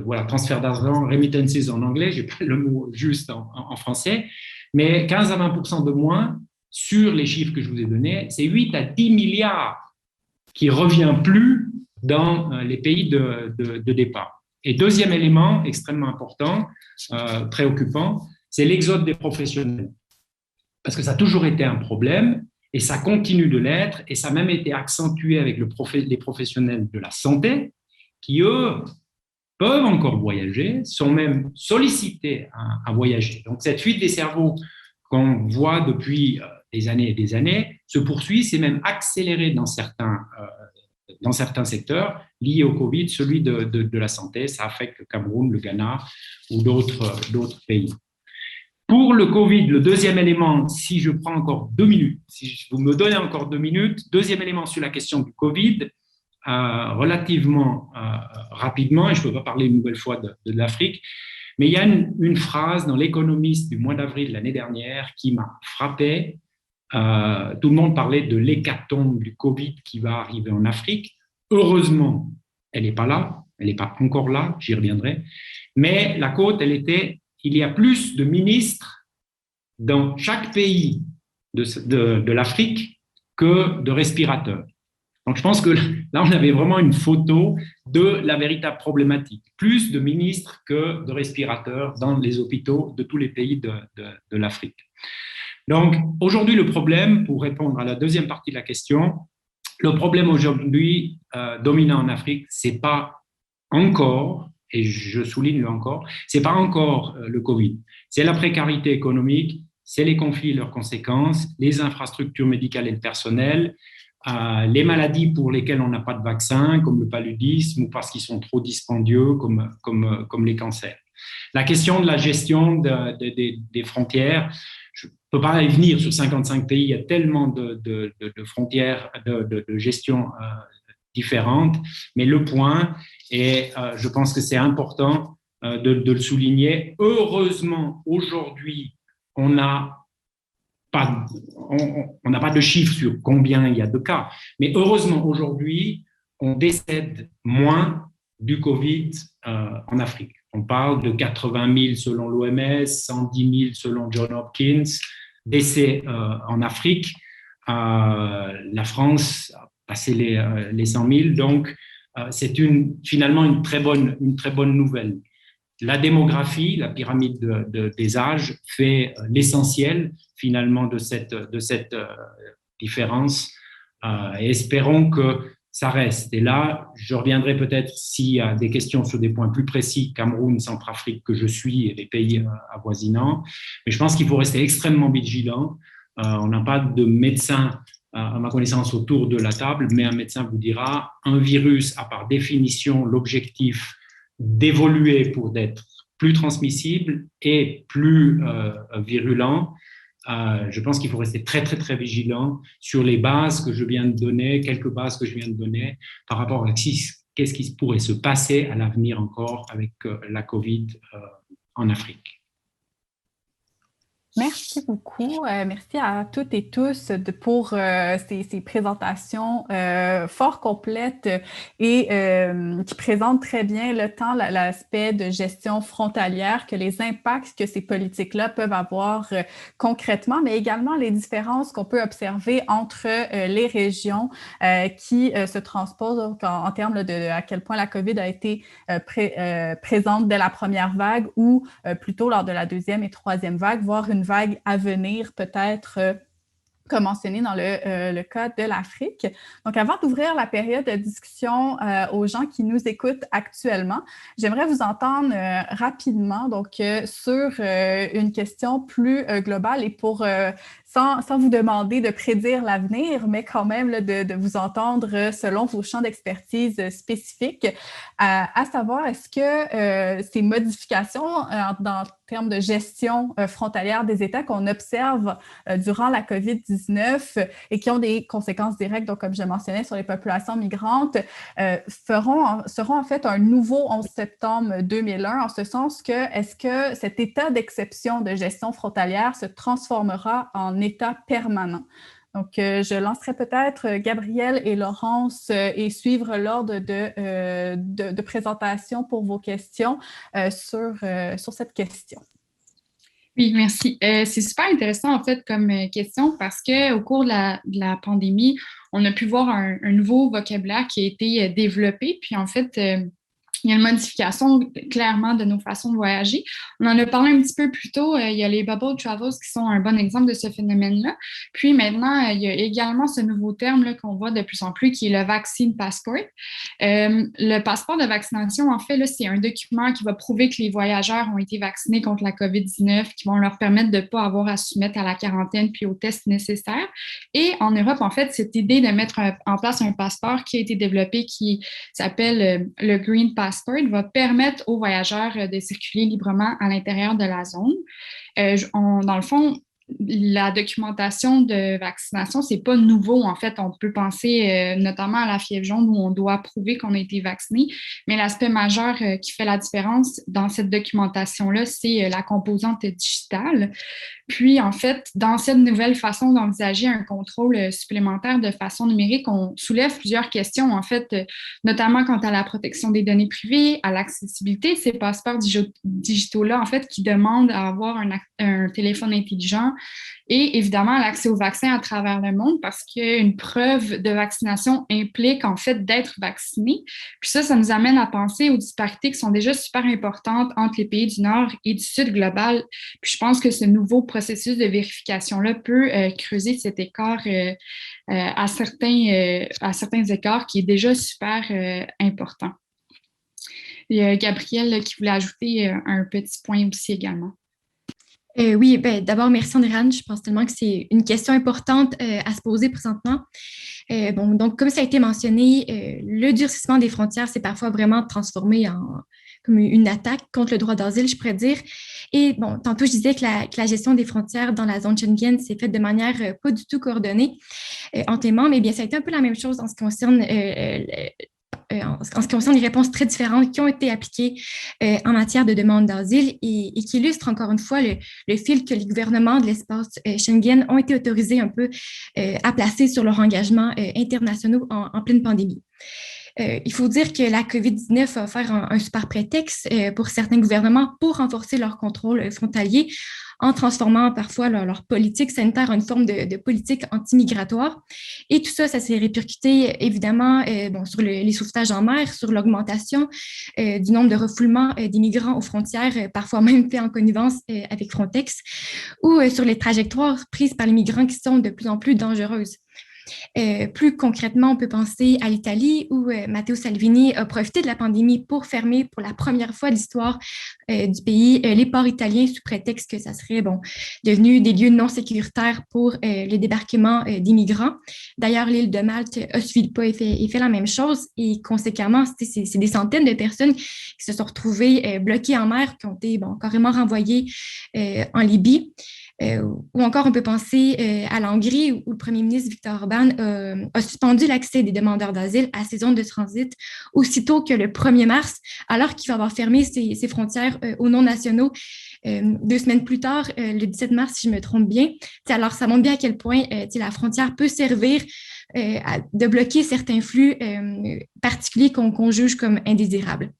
Voilà, transfert d'argent, remittances en anglais, je n'ai pas le mot juste en français, mais 15 à 20% de moins sur les chiffres que je vous ai donnés, c'est 8 à 10 milliards qui ne revient plus dans les pays de départ. Et deuxième élément extrêmement important, préoccupant, c'est l'exode des professionnels. Parce que ça a toujours été un problème et ça continue de l'être, et ça a même été accentué avec les professionnels de la santé qui, eux, peuvent encore voyager, sont même sollicités à voyager. Donc, cette fuite des cerveaux qu'on voit depuis des années et des années se poursuit, c'est même accéléré dans certains secteurs liés au Covid, celui de la santé. Ça affecte le Cameroun, le Ghana ou d'autres pays. Pour le Covid, le deuxième élément, si je prends encore 2 minutes, si vous me donnez encore 2 minutes, deuxième élément sur la question du Covid, relativement rapidement, et je ne peux pas parler une nouvelle fois de l'Afrique, mais il y a une phrase dans l'Économiste du mois d'avril l'année dernière qui m'a frappé. Tout le monde parlait de l'hécatombe du Covid qui va arriver en Afrique. Heureusement, elle n'est pas là, elle n'est pas encore là, j'y reviendrai. Mais la quote, elle était: il y a plus de ministres dans chaque pays de l'Afrique que de respirateurs. Donc, je pense que là, on avait vraiment une photo de la véritable problématique. Plus de ministres que de respirateurs dans les hôpitaux de tous les pays de l'Afrique. Donc, aujourd'hui, le problème, pour répondre à la deuxième partie de la question, le problème aujourd'hui dominant en Afrique, c'est pas encore, et je souligne le encore, c'est pas encore le Covid. C'est la précarité économique, c'est les conflits et leurs conséquences, les infrastructures médicales et le personnel, les maladies pour lesquelles on n'a pas de vaccin, comme le paludisme, ou parce qu'ils sont trop dispendieux, comme les cancers. La question de la gestion des frontières, je ne peux pas y venir sur 55 pays, il y a tellement de frontières, de gestion différentes, mais le point, et je pense que c'est important de le souligner, heureusement, aujourd'hui, on n'a pas de chiffres sur combien il y a de cas, mais heureusement, aujourd'hui, on décède moins du Covid en Afrique. On parle de 80 000 selon l'OMS, 110 000 selon Johns Hopkins, décès en Afrique. La France a passé les 100 000, donc c'est finalement une très bonne nouvelle. La démographie, la pyramide des âges fait l'essentiel finalement de cette différence et espérons que ça reste. Et là, je reviendrai peut-être s'il y a des questions sur des points plus précis, Cameroun, Centrafrique que je suis et les pays avoisinants, mais je pense qu'il faut rester extrêmement vigilant. On n'a pas de médecin à ma connaissance autour de la table, mais un médecin vous dira un virus a par définition l'objectif d'évoluer pour être plus transmissible et plus virulent. Je pense qu'il faut rester très, très, très vigilant sur les bases que je viens de donner, quelques bases que je viens de donner par rapport à qu'est-ce qui pourrait se passer à l'avenir encore avec la COVID en Afrique. Merci beaucoup. Merci à toutes et tous pour ces présentations fort complètes et qui présentent très bien tant l'aspect de gestion frontalière que les impacts que ces politiques-là peuvent avoir concrètement, mais également les différences qu'on peut observer entre les régions qui se transposent en termes de à quel point la COVID a été présente dès la première vague ou plutôt lors de la deuxième et troisième vague, voire une vague à venir peut-être comme mentionné dans le cas de l'Afrique. Donc, avant d'ouvrir la période de discussion aux gens qui nous écoutent actuellement, j'aimerais vous entendre rapidement sur une question plus globale et sans vous demander de prédire l'avenir, mais quand même de vous entendre selon vos champs d'expertise spécifiques, à savoir est-ce que ces modifications en termes de gestion frontalière des États qu'on observe durant la COVID-19 et qui ont des conséquences directes, donc comme je mentionnais, sur les populations migrantes, seront en fait un nouveau 11 septembre 2001, en ce sens que est-ce que cet état d'exception de gestion frontalière se transformera en état permanent? Donc, je lancerai peut-être Gabrielle et Laurence et suivre l'ordre de présentation pour vos questions sur cette question. Oui, merci. C'est super intéressant, en fait, comme question parce qu'au cours de la pandémie, on a pu voir un nouveau vocabulaire qui a été développé. Puis, en fait, il y a une modification clairement de nos façons de voyager. On en a parlé un petit peu plus tôt. Il y a les bubble travels qui sont un bon exemple de ce phénomène-là. Puis maintenant, il y a également ce nouveau terme là, qu'on voit de plus en plus qui est le vaccine passport. Le passeport de vaccination, en fait, là, c'est un document qui va prouver que les voyageurs ont été vaccinés contre la COVID-19, qui vont leur permettre de ne pas avoir à se soumettre à la quarantaine puis aux tests nécessaires. Et en Europe, en fait, cette idée de mettre en place un passeport qui a été développé qui s'appelle le Green Passport va permettre aux voyageurs de circuler librement à l'intérieur de la zone. Dans le fond, la documentation de vaccination, c'est pas nouveau. En fait, on peut penser notamment à la fièvre jaune où on doit prouver qu'on a été vacciné. Mais l'aspect majeur qui fait la différence dans cette documentation-là, c'est la composante digitale. Puis, en fait, dans cette nouvelle façon d'envisager un contrôle supplémentaire de façon numérique, on soulève plusieurs questions, en fait, notamment quant à la protection des données privées, à l'accessibilité de ces passeports digitaux-là, en fait, qui demandent à avoir un téléphone intelligent et évidemment l'accès au vaccin à travers le monde parce qu'une preuve de vaccination implique en fait d'être vacciné. Puis ça nous amène à penser aux disparités qui sont déjà super importantes entre les pays du Nord et du Sud global. Puis je pense que ce nouveau processus de vérification-là peut creuser cet écart à certains écarts qui est déjà super important. Il y a Gabrielle qui voulait ajouter un petit point aussi également. Oui, d'abord, merci Andréane. Je pense tellement que c'est une question importante à se poser présentement. Donc, comme ça a été mentionné, le durcissement des frontières s'est parfois vraiment transformé comme une attaque contre le droit d'asile, je pourrais dire. Et tantôt, je disais que la gestion des frontières dans la zone Schengen s'est faite de manière pas du tout coordonnée entre les membres. Eh bien, ça a été un peu la même chose en ce qui concerne les réponses très différentes qui ont été appliquées en matière de demande d'asile et qui illustrent encore une fois le fil que les gouvernements de l'espace Schengen ont été autorisés un peu à placer sur leurs engagements internationaux en pleine pandémie. Il faut dire que la COVID-19 va faire un super prétexte pour certains gouvernements pour renforcer leur contrôle frontalier en transformant parfois leur politique sanitaire en une forme de politique anti-migratoire. Et tout ça, ça s'est répercuté évidemment sur les sauvetages en mer, sur l'augmentation du nombre de refoulements des migrants aux frontières, parfois même fait en connivence avec Frontex, ou sur les trajectoires prises par les migrants qui sont de plus en plus dangereuses. Plus concrètement, on peut penser à l'Italie où Matteo Salvini a profité de la pandémie pour fermer pour la première fois de l'histoire du pays les ports italiens sous prétexte que ça serait devenu des lieux non sécuritaires pour le débarquement des migrants. D'ailleurs, l'île de Malte a suivi le pas et fait la même chose et conséquemment, c'est des centaines de personnes qui se sont retrouvées bloquées en mer, qui ont été carrément renvoyées en Libye. Ou encore, on peut penser à la Hongrie où le premier ministre Viktor Orban a suspendu l'accès des demandeurs d'asile à ces zones de transit aussitôt que le 1er mars, alors qu'il va avoir fermé ses frontières aux non-nationaux 2 semaines plus tard, le 17 mars, si je me trompe bien. Alors, ça montre bien à quel point la frontière peut servir de bloquer certains flux particuliers qu'on juge comme indésirables.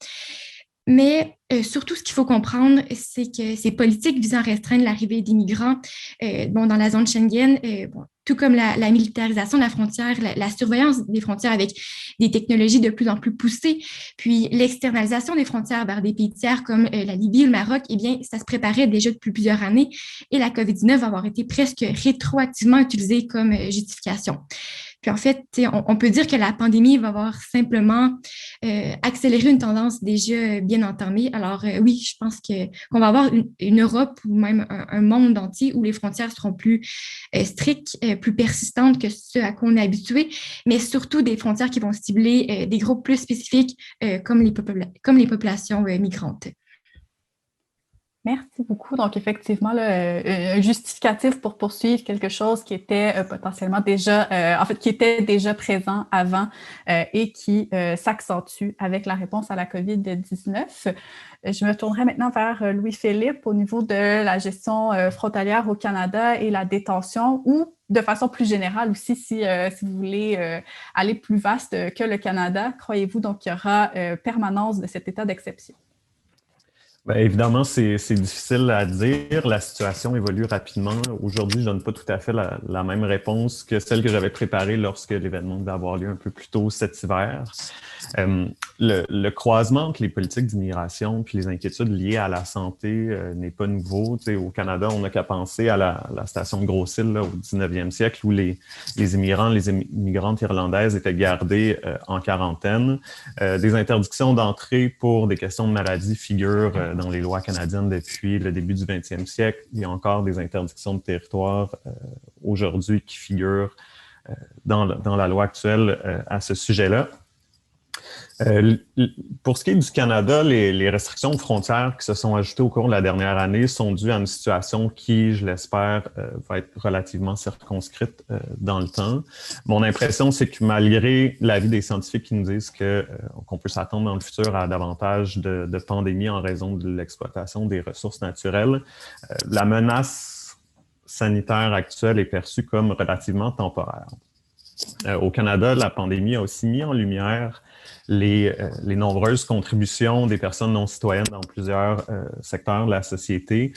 Mais surtout, ce qu'il faut comprendre, c'est que ces politiques visant à restreindre l'arrivée des migrants dans la zone Schengen, tout comme la militarisation de la frontière, la surveillance des frontières avec des technologies de plus en plus poussées, puis l'externalisation des frontières vers des pays tiers comme la Libye ou le Maroc, eh bien, ça se préparait déjà depuis plusieurs années et la COVID-19 va avoir été presque rétroactivement utilisée comme justification. Puis en fait, on peut dire que la pandémie va avoir simplement accéléré une tendance déjà bien entamée. Alors oui, je pense qu'on va avoir une Europe ou même un monde entier où les frontières seront plus strictes, plus persistantes que ce à quoi on est habitué, mais surtout des frontières qui vont cibler des groupes plus spécifiques comme les populations migrantes. Merci beaucoup. Donc, effectivement, un justificatif pour poursuivre quelque chose qui était potentiellement déjà, qui était déjà présent avant et qui s'accentue avec la réponse à la COVID-19. Je me tournerai maintenant vers Louis-Philippe au niveau de la gestion frontalière au Canada et la détention ou de façon plus générale aussi, si vous voulez aller plus vaste que le Canada. Croyez-vous donc qu'il y aura permanence de cet état d'exception? Bien, évidemment, c'est difficile à dire. La situation évolue rapidement. Aujourd'hui, je ne donne pas tout à fait la même réponse que celle que j'avais préparée lorsque l'événement devait avoir lieu un peu plus tôt cet hiver. Le croisement entre les politiques d'immigration puis les inquiétudes liées à la santé n'est pas nouveau. T'sais, au Canada, on n'a qu'à penser à la station de Grosse-Île au 19e siècle où les immigrants, les immigrantes irlandaises étaient gardés en quarantaine. Des interdictions d'entrée pour des questions de maladie figurent dans les lois canadiennes depuis le début du 20e siècle. Il y a encore des interdictions de territoire aujourd'hui qui figurent dans la loi actuelle à ce sujet-là. Pour ce qui est du Canada, les restrictions aux frontières qui se sont ajoutées au cours de la dernière année sont dues à une situation qui, je l'espère, va être relativement circonscrite dans le temps. Mon impression, c'est que malgré l'avis des scientifiques qui nous disent qu'on peut s'attendre dans le futur à davantage de pandémies en raison de l'exploitation des ressources naturelles, la menace sanitaire actuelle est perçue comme relativement temporaire. Au Canada, la pandémie a aussi mis en lumière les nombreuses contributions des personnes non citoyennes dans plusieurs secteurs de la société.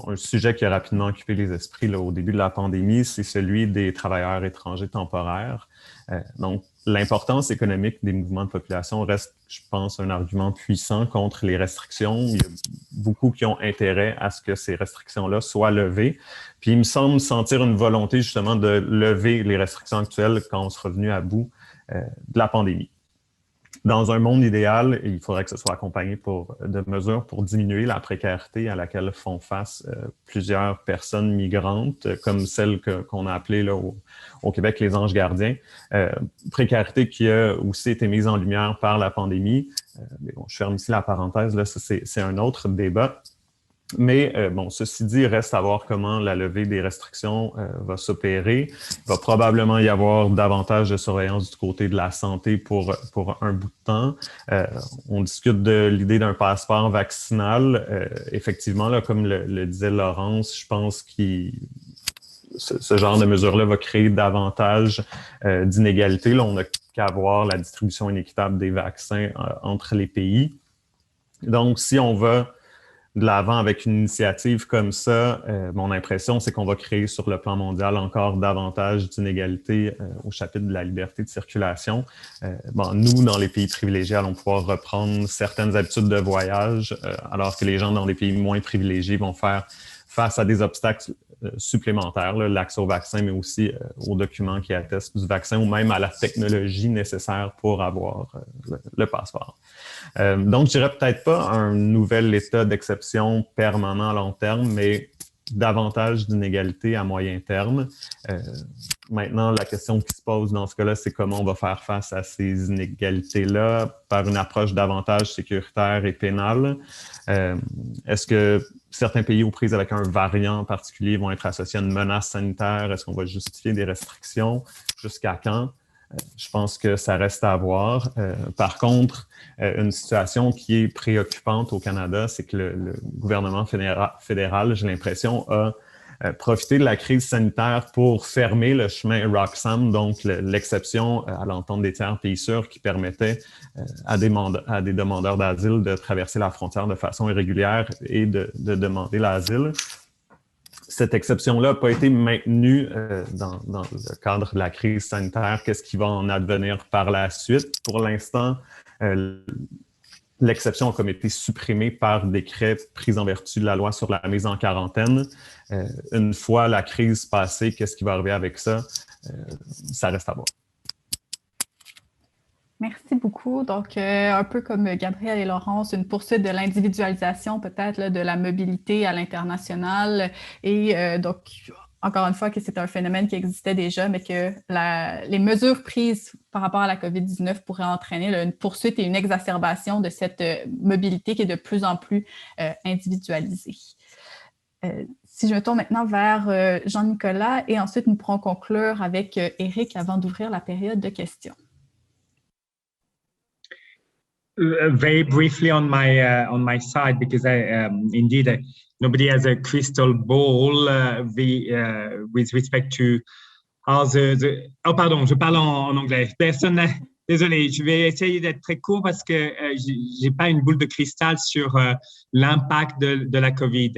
Un sujet qui a rapidement occupé les esprits là, au début de la pandémie, c'est celui des travailleurs étrangers temporaires. Donc, l'importance économique des mouvements de population reste, je pense, un argument puissant contre les restrictions. Il y a beaucoup qui ont intérêt à ce que ces restrictions-là soient levées. Puis, il me semble sentir une volonté justement de lever les restrictions actuelles quand on sera venu à bout de la pandémie. Dans un monde idéal, il faudrait que ce soit accompagné de mesures pour diminuer la précarité à laquelle font face plusieurs personnes migrantes, comme celle qu'on a appelée là, au Québec les anges gardiens. Précarité qui a aussi été mise en lumière par la pandémie. Mais bon, je ferme ici la parenthèse, là, ça, c'est un autre débat. Mais ceci dit, il reste à voir comment la levée des restrictions va s'opérer. Il va probablement y avoir davantage de surveillance du côté de la santé pour un bout de temps. On discute de l'idée d'un passeport vaccinal. Effectivement, là, comme le disait Laurence, je pense ce genre de mesure-là va créer davantage d'inégalités. Là, on a qu'avoir la distribution inéquitable des vaccins entre les pays. Donc, si on va de l'avant avec une initiative comme ça, mon impression, c'est qu'on va créer sur le plan mondial encore davantage d'inégalités au chapitre de la liberté de circulation. Nous, dans les pays privilégiés, allons pouvoir reprendre certaines habitudes de voyage, alors que les gens dans les pays moins privilégiés vont faire face à des obstacles supplémentaires, l'accès au vaccin, mais aussi aux documents qui attestent du vaccin ou même à la technologie nécessaire pour avoir le passeport. Donc, je dirais peut-être pas un nouvel état d'exception permanent à long terme, mais davantage d'inégalités à moyen terme. Maintenant, la question qui se pose dans ce cas-là, c'est comment on va faire face à ces inégalités-là par une approche davantage sécuritaire et pénale. Est-ce que certains pays aux prises avec un variant en particulier vont être associés à une menace sanitaire? Est-ce qu'on va justifier des restrictions? Jusqu'à quand? Je pense que ça reste à voir. Par contre, une situation qui est préoccupante au Canada, c'est que le gouvernement fédéral, j'ai l'impression, a profité de la crise sanitaire pour fermer le chemin Roxham, donc l'exception à l'entente des tiers pays sûrs qui permettait à des demandeurs d'asile de traverser la frontière de façon irrégulière et de demander l'asile. Cette exception-là n'a pas été maintenue dans le cadre de la crise sanitaire. Qu'est-ce qui va en advenir par la suite? Pour l'instant, l'exception a comme été supprimée par décret pris en vertu de la loi sur la mise en quarantaine. Une fois la crise passée, qu'est-ce qui va arriver avec ça? Ça reste à voir. Merci beaucoup. Donc, un peu comme Gabriel et Laurence, une poursuite de l'individualisation peut-être là, de la mobilité à l'international et donc, encore une fois, que c'est un phénomène qui existait déjà, mais que les mesures prises par rapport à la COVID-19 pourraient entraîner là, une poursuite et une exacerbation de cette mobilité qui est de plus en plus individualisée. Si je me tourne maintenant vers Jean-Nicolas et ensuite nous pourrons conclure avec Éric avant d'ouvrir la période de questions. Very briefly on my side, because indeed nobody has a crystal ball with respect to how oh pardon, je parle en anglais. Désolé, je vais essayer d'être très court parce que j'ai pas une boule de cristal sur l'impact de la COVID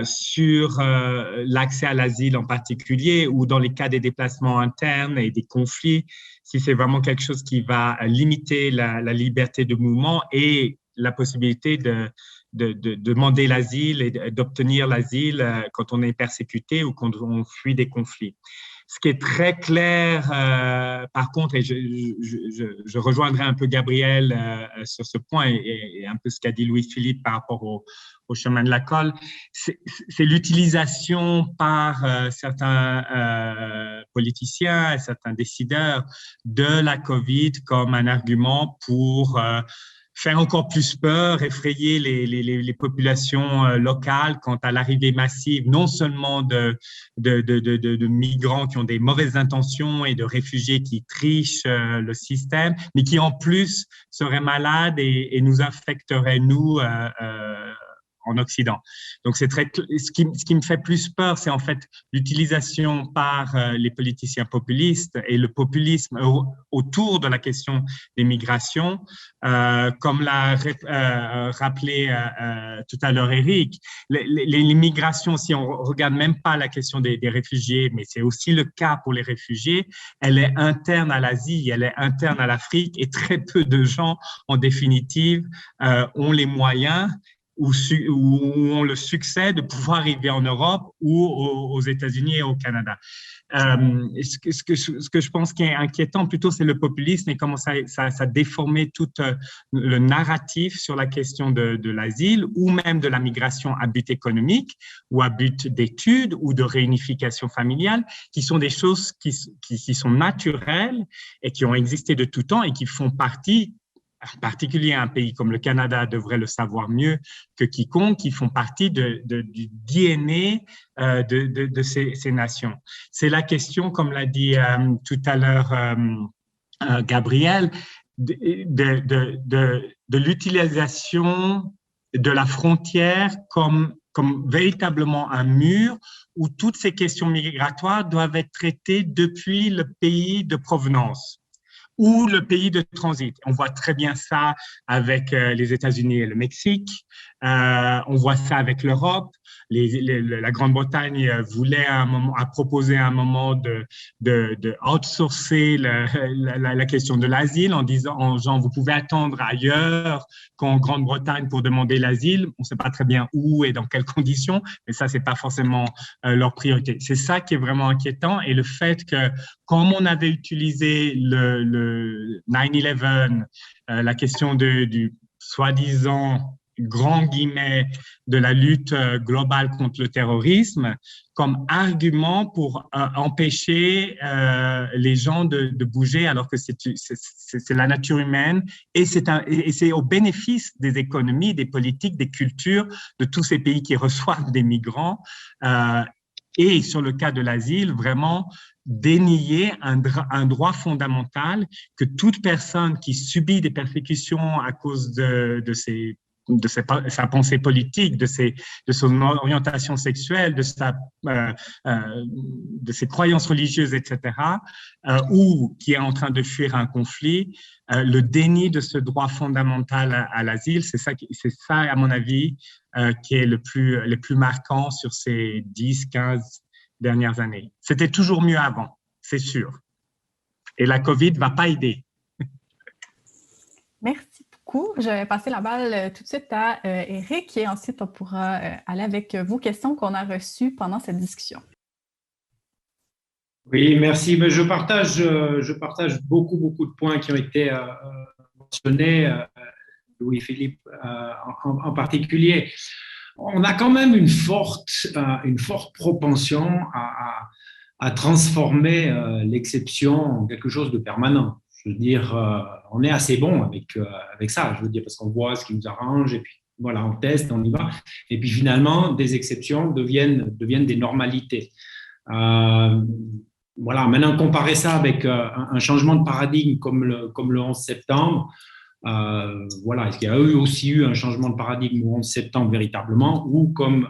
sur l'accès à l'asile en particulier ou dans les cas des déplacements internes et des conflits, si c'est vraiment quelque chose qui va limiter la liberté de mouvement et la possibilité de demander l'asile et d'obtenir l'asile quand on est persécuté ou quand on fuit des conflits. Ce qui est très clair, par contre, et je rejoindrai un peu Gabriel sur ce point et un peu ce qu'a dit Louis-Philippe par rapport au chemin de la colle, c'est l'utilisation par certains politiciens et certains décideurs de la COVID comme un argument pour faire encore plus peur, effrayer les populations locales quant à l'arrivée massive, non seulement de migrants qui ont des mauvaises intentions et de réfugiés qui trichent le système, mais qui en plus seraient malades et nous affecteraient, nous, en Occident. Donc, c'est ce qui me fait plus peur, c'est en fait l'utilisation par les politiciens populistes et le populisme autour de la question des migrations, comme l'a rappelé tout à l'heure Éric. Les migrations, si on regarde même pas la question des réfugiés, mais c'est aussi le cas pour les réfugiés, elle est interne à l'Asie, elle est interne à l'Afrique et très peu de gens, en définitive, ont les moyens ou ont le succès de pouvoir arriver en Europe ou aux États-Unis et au Canada. Ce que je pense qui est inquiétant plutôt, c'est le populisme et comment ça déformé tout le narratif sur la question de l'asile ou même de la migration à but économique ou à but d'études ou de réunification familiale, qui sont des choses qui sont naturelles et qui ont existé de tout temps et qui font partie, en particulier un pays comme le Canada devrait le savoir mieux que quiconque, qui font partie du DNA de ces nations. C'est la question, comme l'a dit tout à l'heure Gabriel, de l'utilisation de la frontière comme véritablement un mur où toutes ces questions migratoires doivent être traitées depuis le pays de provenance. ou le pays de transit. On voit très bien ça avec les États-Unis et le Mexique. On voit ça avec l'Europe. La Grande-Bretagne a proposé à un moment de outsourcer la question de l'asile en disant, genre, vous pouvez attendre ailleurs qu'en Grande-Bretagne pour demander l'asile. On ne sait pas très bien où et dans quelles conditions, mais ça, c'est pas forcément leur priorité. C'est ça qui est vraiment inquiétant, et le fait que, comme on avait utilisé le 9/11, la question du soi-disant grand guillemets de la lutte globale contre le terrorisme comme argument pour empêcher les gens de bouger, alors que c'est la nature humaine, et c'est au bénéfice des économies, des politiques, des cultures de tous ces pays qui reçoivent des migrants. Et sur le cas de l'asile, vraiment dénier un droit fondamental que toute personne qui subit des persécutions à cause de sa pensée politique, de son orientation sexuelle, de ses croyances religieuses, etc., ou qui est en train de fuir un conflit, le déni de ce droit fondamental à l'asile, c'est ça, à mon avis, qui est le plus marquant sur ces 10, 15 dernières années. C'était toujours mieux avant, c'est sûr. Et la COVID ne va pas aider. Merci beaucoup. Je vais passer la balle tout de suite à Éric, et ensuite on pourra aller avec vos questions qu'on a reçues pendant cette discussion. Oui, merci. Mais je partage beaucoup de points qui ont été mentionnés, Louis-Philippe en particulier. On a quand même une forte propension à transformer l'exception en quelque chose de permanent. Je veux dire, on est assez bon avec ça, je veux dire, parce qu'on voit ce qui nous arrange, et puis voilà, on teste, on y va. Et puis finalement, des exceptions deviennent des normalités. Voilà, maintenant, comparer ça avec un changement de paradigme comme le 11 septembre, voilà, est-ce qu'il y a aussi eu un changement de paradigme au 11 septembre véritablement, ou comme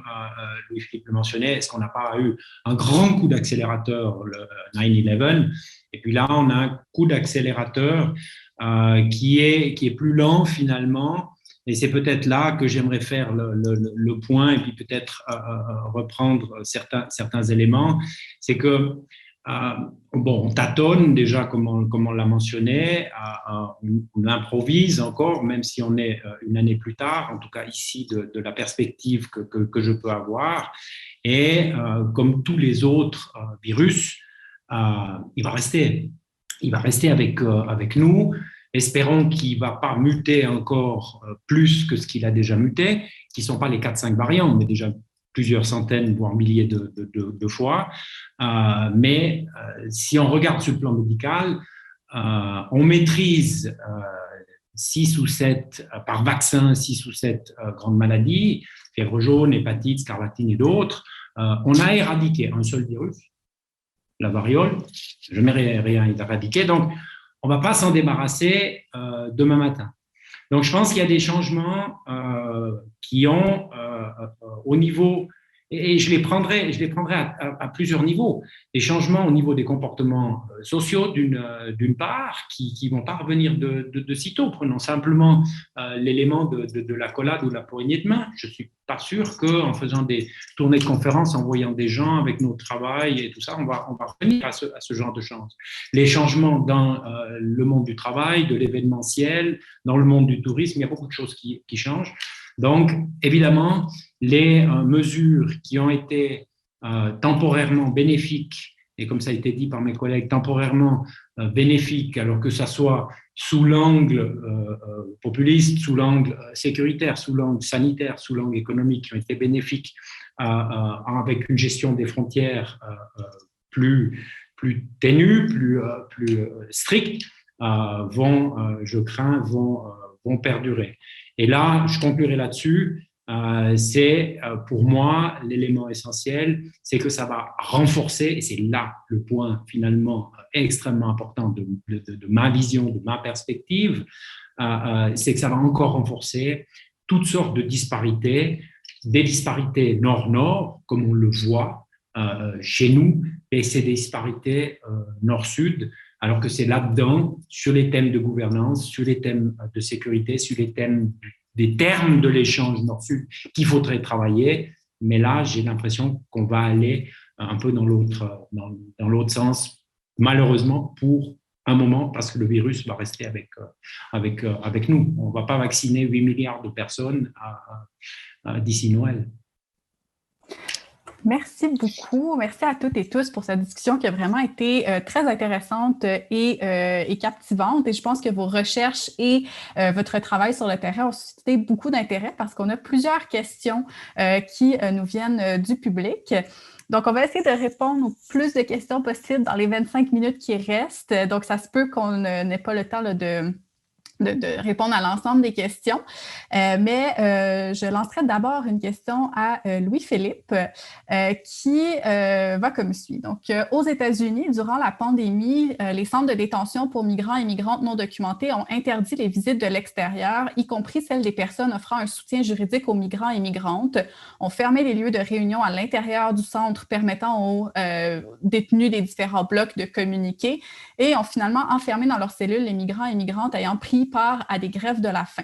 Louis-Philippe le mentionnait, est-ce qu'on n'a pas eu un grand coup d'accélérateur, le 9/11, et puis là on a un coup d'accélérateur qui est plus lent finalement, et c'est peut-être là que j'aimerais faire le point, et puis peut-être reprendre certains éléments. C'est que on tâtonne déjà, comme on l'a mentionné, on improvise encore, même si on est une année plus tard, en tout cas ici de la perspective que je peux avoir. Et comme tous les autres virus, il va rester avec nous. Espérons qu'il ne va pas muter encore plus que ce qu'il a déjà muté, qui ne sont pas les 4-5 variants, mais déjà plusieurs centaines, voire milliers de fois. Mais si on regarde sur le plan médical, on maîtrise 6 ou 7, par vaccin, 6 ou 7 grandes maladies, fièvre jaune, hépatite, scarlatine et d'autres. On a éradiqué un seul virus, la variole, jamais rien éradiqué, donc on ne va pas s'en débarrasser demain matin. Donc je pense qu'il y a des changements qui ont au niveau, et je les prendrai à plusieurs niveaux, des changements au niveau des comportements sociaux d'une part, qui vont pas revenir de sitôt. Prenons simplement l'élément de l'accolade ou de la poignée de main. Je suis pas sûr qu'en faisant des tournées de conférences, en voyant des gens avec notre travail et tout ça, on va revenir à ce genre de choses. Les changements dans le monde du travail, de l'événementiel, dans le monde du tourisme, il y a beaucoup de choses qui changent. Donc, évidemment, les mesures qui ont été temporairement bénéfiques, et comme ça a été dit par mes collègues, temporairement bénéfiques, alors que ça soit sous l'angle populiste, sous l'angle sécuritaire, sous l'angle sanitaire, sous l'angle économique, qui ont été bénéfiques avec une gestion des frontières plus ténue, plus stricte, je crains, vont perdurer. Et là, je conclurai là-dessus, c'est pour moi l'élément essentiel, c'est que ça va renforcer, et c'est là le point finalement extrêmement important de ma vision, de ma perspective, c'est que ça va encore renforcer toutes sortes de disparités, des disparités nord-nord, comme on le voit chez nous, et c'est des disparités nord-sud alors que c'est là-dedans, sur les thèmes de gouvernance, sur les thèmes de sécurité, sur les thèmes des termes de l'échange nord-sud qu'il faudrait travailler. Mais là, j'ai l'impression qu'on va aller un peu dans l'autre sens, malheureusement, pour un moment, parce que le virus va rester avec nous. On ne va pas vacciner 8 milliards de personnes d'ici Noël. Merci beaucoup. Merci à toutes et tous pour cette discussion qui a vraiment été très intéressante et captivante. Et je pense que vos recherches et votre travail sur le terrain ont suscité beaucoup d'intérêt parce qu'on a plusieurs questions qui nous viennent du public. Donc, on va essayer de répondre au plus de questions possibles dans les 25 minutes qui restent. Donc, ça se peut qu'on n'ait pas le temps là, de répondre à l'ensemble des questions. Mais je lancerai d'abord une question à Louis-Philippe qui va comme suit. Donc, aux États-Unis, durant la pandémie, les centres de détention pour migrants et migrantes non documentés ont interdit les visites de l'extérieur, y compris celles des personnes offrant un soutien juridique aux migrants et migrantes, ont fermé les lieux de réunion à l'intérieur du centre permettant aux détenus des différents blocs de communiquer et ont finalement enfermé dans leurs cellules les migrants et migrantes ayant pris part à des grèves de la faim.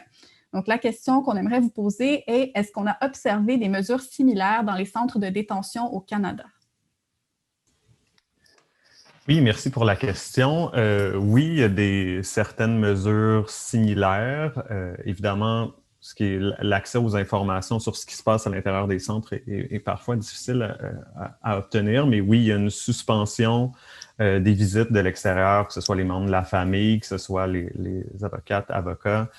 Donc, la question qu'on aimerait vous poser est, est-ce qu'on a observé des mesures similaires dans les centres de détention au Canada? Oui, merci pour la question. Oui, il y a certaines mesures similaires. Évidemment, ce qui est l'accès aux informations sur ce qui se passe à l'intérieur des centres est parfois difficile à obtenir, mais oui, il y a une suspension des visites de l'extérieur, que ce soit les membres de la famille, que ce soit les avocates, avocats.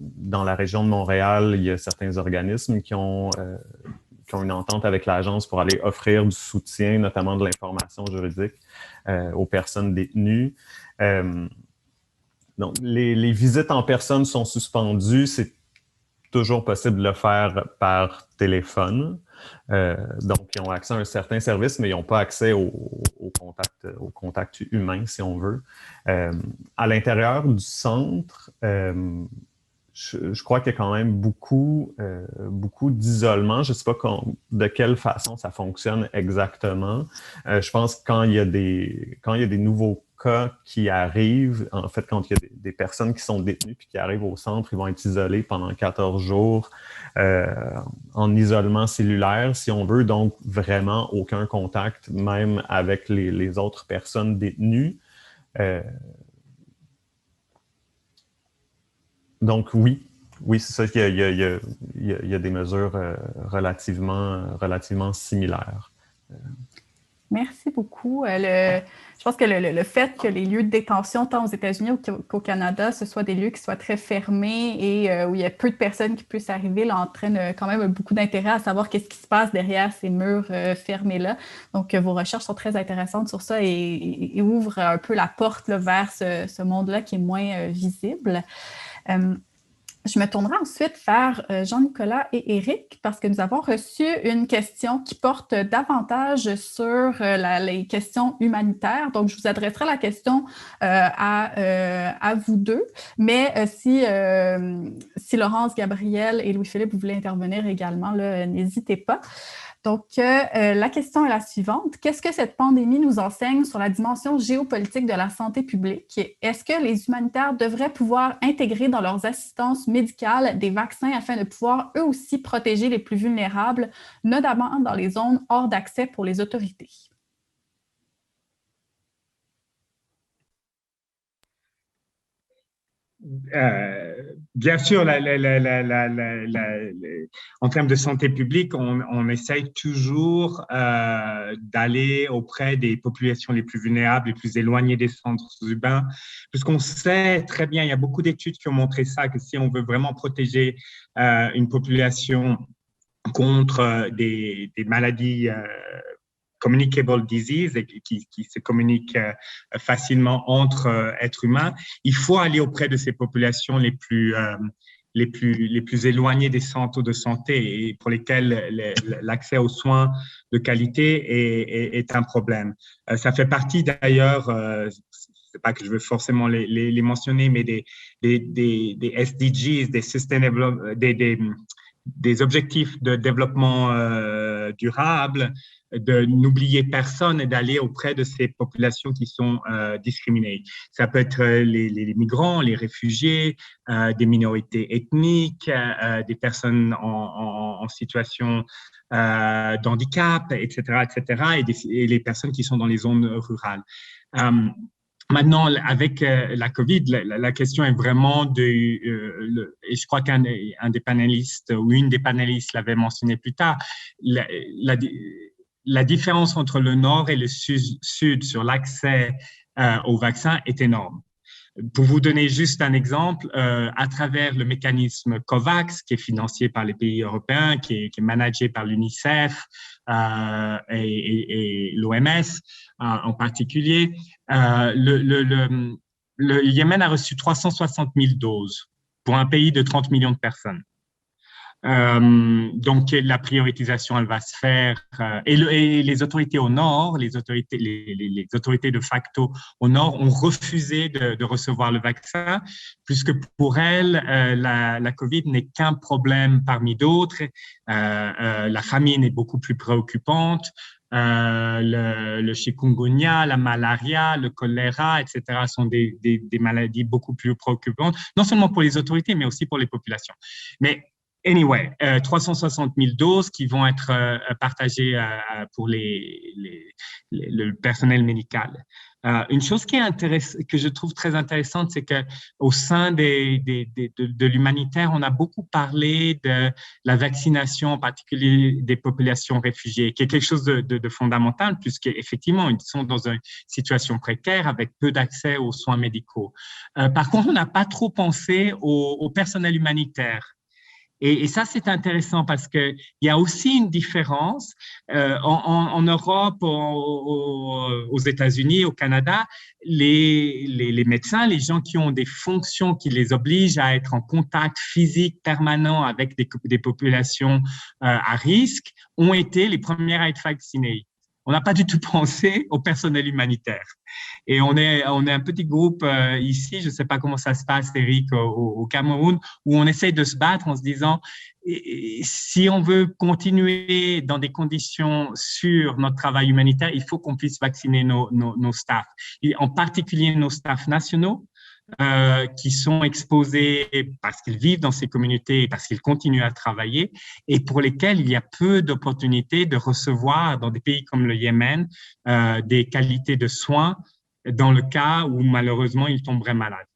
Dans la région de Montréal, il y a certains organismes qui ont une entente avec l'agence pour aller offrir du soutien, notamment de l'information juridique aux personnes détenues. Donc, les visites en personne sont suspendues. C'est toujours possible de le faire par téléphone. Donc, ils ont accès à un certain service, mais ils n'ont pas accès au contact humain, si on veut. À l'intérieur du centre, je crois qu'il y a quand même beaucoup d'isolement. Je ne sais pas de quelle façon ça fonctionne exactement. Je pense que quand il y a des nouveaux cas qui arrivent, en fait, quand il y a des personnes qui sont détenues puis qui arrivent au centre, ils vont être isolés pendant 14 jours en isolement cellulaire, si on veut, donc vraiment aucun contact, même avec les autres personnes détenues. Donc oui, c'est ça qu'il y a des mesures relativement similaires. Merci beaucoup. Je pense que le fait que les lieux de détention, tant aux États-Unis qu'au Canada, ce soient des lieux qui soient très fermés et où il y a peu de personnes qui puissent arriver, là, entraîne quand même beaucoup d'intérêt à savoir qu'est-ce qui se passe derrière ces murs fermés-là. Donc, vos recherches sont très intéressantes sur ça et ouvrent un peu la porte là, vers ce monde-là qui est moins visible. Je me tournerai ensuite vers Jean-Nicolas et Éric parce que nous avons reçu une question qui porte davantage sur les questions humanitaires. Donc, je vous adresserai la question à vous deux, mais si Laurence, Gabriel et Louis-Philippe, vous voulez intervenir également, n'hésitez pas. Donc, la question est la suivante. Qu'est-ce que cette pandémie nous enseigne sur la dimension géopolitique de la santé publique? Est-ce que les humanitaires devraient pouvoir intégrer dans leurs assistances médicales des vaccins afin de pouvoir eux aussi protéger les plus vulnérables, notamment dans les zones hors d'accès pour les autorités? Bien sûr, en termes de santé publique, on essaye toujours d'aller auprès des populations les plus vulnérables, les plus éloignées des centres urbains, puisqu'on sait très bien, il y a beaucoup d'études qui ont montré ça, que si on veut vraiment protéger une population contre des maladies communicable disease qui se communiquent facilement entre êtres humains, il faut aller auprès de ces populations les plus éloignées des centres de santé et pour lesquelles l'accès aux soins de qualité est un problème. Ça fait partie d'ailleurs, c'est pas que je veux forcément les mentionner, mais des SDGs, des des objectifs de développement durable, de n'oublier personne et d'aller auprès de ces populations qui sont discriminées. Ça peut être les migrants, les réfugiés, des minorités ethniques, des personnes en situation de handicap, etc., et les personnes qui sont dans les zones rurales. Maintenant, avec la COVID, la question est vraiment et je crois qu'un des panélistes ou une des panélistes l'avait mentionné plus tard, la différence entre le nord et le sud sur l'accès au vaccin est énorme. Pour vous donner juste un exemple, à travers le mécanisme COVAX, qui est financé par les pays européens, qui est managé par l'UNICEF et l'OMS en particulier, le Yémen a reçu 360 000 doses pour un pays de 30 millions de personnes. Donc, la prioritisation, elle va se faire. Et les autorités au nord, les autorités de facto au nord ont refusé de recevoir le vaccin, puisque pour elles, la COVID n'est qu'un problème parmi d'autres. La famine est beaucoup plus préoccupante. Le chikungunya, la malaria, le choléra, etc. sont des maladies beaucoup plus préoccupantes, non seulement pour les autorités, mais aussi pour les populations. Mais anyway, 360 000 doses qui vont être partagées pour le personnel médical. Une chose que je trouve très intéressante, c'est qu'au sein de l'humanitaire, on a beaucoup parlé de la vaccination, en particulier des populations réfugiées, qui est quelque chose de fondamental, puisqu'effectivement, ils sont dans une situation précaire avec peu d'accès aux soins médicaux. Par contre, on n'a pas trop pensé au personnel humanitaire. Et ça, c'est intéressant parce qu'il y a aussi une différence. En Europe, aux États-Unis, au Canada, les médecins, les gens qui ont des fonctions qui les obligent à être en contact physique permanent avec des populations à risque, ont été les premières à être vaccinées. On n'a pas du tout pensé au personnel humanitaire. Et on est un petit groupe ici, je ne sais pas comment ça se passe, Eric, au Cameroun, où on essaye de se battre en se disant, si on veut continuer dans des conditions sur notre travail humanitaire, il faut qu'on puisse vacciner nos staffs, et en particulier nos staffs nationaux, qui sont exposés parce qu'ils vivent dans ces communautés et parce qu'ils continuent à travailler et pour lesquels il y a peu d'opportunités de recevoir dans des pays comme le Yémen des qualités de soins dans le cas où malheureusement ils tomberaient malades.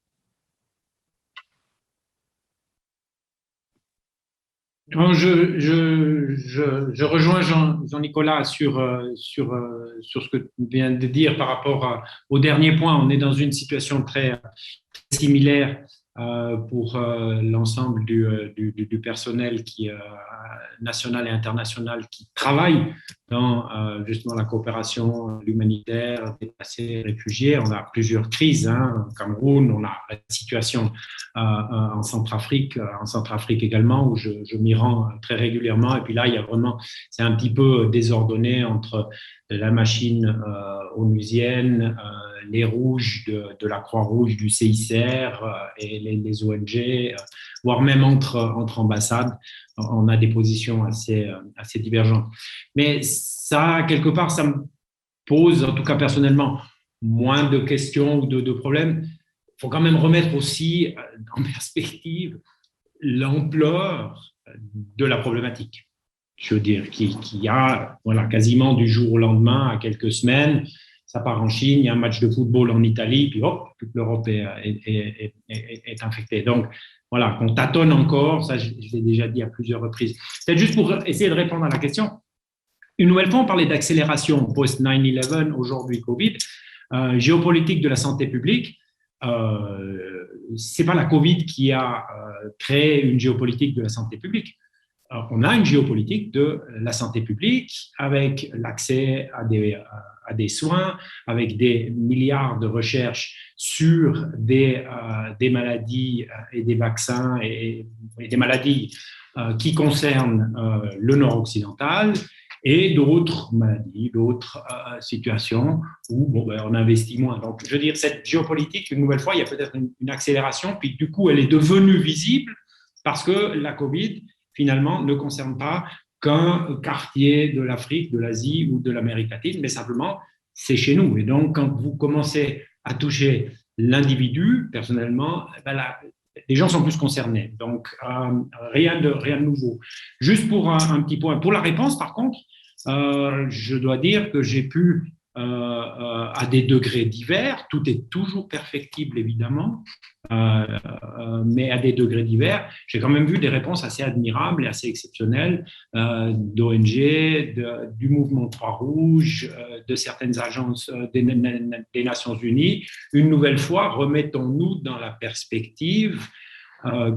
Je rejoins Jean-Nicolas sur ce que tu viens de dire par rapport au dernier point. On est dans une situation très similaire pour l'ensemble du personnel national et international qui travaille dans justement la coopération humanitaire, déplacés, réfugiés. On a plusieurs crises, au Cameroun, on a la situation en Centrafrique également, où je m'y rends très régulièrement. Et puis là, c'est un petit peu désordonné entre la machine onusienne, les rouges de la Croix-Rouge, du CICR et les ONG, voire même entre ambassades, on a des positions assez divergentes. Mais ça, quelque part, ça me pose, en tout cas personnellement, moins de questions ou de problèmes. Il faut quand même remettre aussi en perspective l'ampleur de la problématique. Je veux dire, qu'il y a quasiment du jour au lendemain, à quelques semaines, ça part en Chine, il y a un match de football en Italie, puis hop, toute l'Europe est infectée. Donc, voilà, qu'on tâtonne encore, ça je l'ai déjà dit à plusieurs reprises. C'est juste pour essayer de répondre à la question. Une nouvelle fois, on parlait d'accélération post-9/11, aujourd'hui Covid, géopolitique de la santé publique. Ce n'est pas la Covid qui a créé une géopolitique de la santé publique. On a une géopolitique de la santé publique avec l'accès à des soins, avec des milliards de recherches sur des maladies et des vaccins et des maladies qui concernent le nord occidental et d'autres maladies, d'autres situations où on investit moins. Donc, je veux dire, cette géopolitique, une nouvelle fois, il y a peut-être une accélération, puis du coup, elle est devenue visible parce que la COVID finalement, ne concerne pas qu'un quartier de l'Afrique, de l'Asie ou de l'Amérique latine, mais simplement, c'est chez nous. Et donc, quand vous commencez à toucher l'individu, personnellement, les gens sont plus concernés. Donc, rien de nouveau. Juste pour un petit point. Pour la réponse, par contre, je dois dire que j'ai pu, à des degrés divers, tout est toujours perfectible, évidemment, mais à des degrés divers, j'ai quand même vu des réponses assez admirables et assez exceptionnelles d'ONG, du mouvement Croix-Rouge, de certaines agences des Nations Unies. Une nouvelle fois, remettons-nous dans la perspective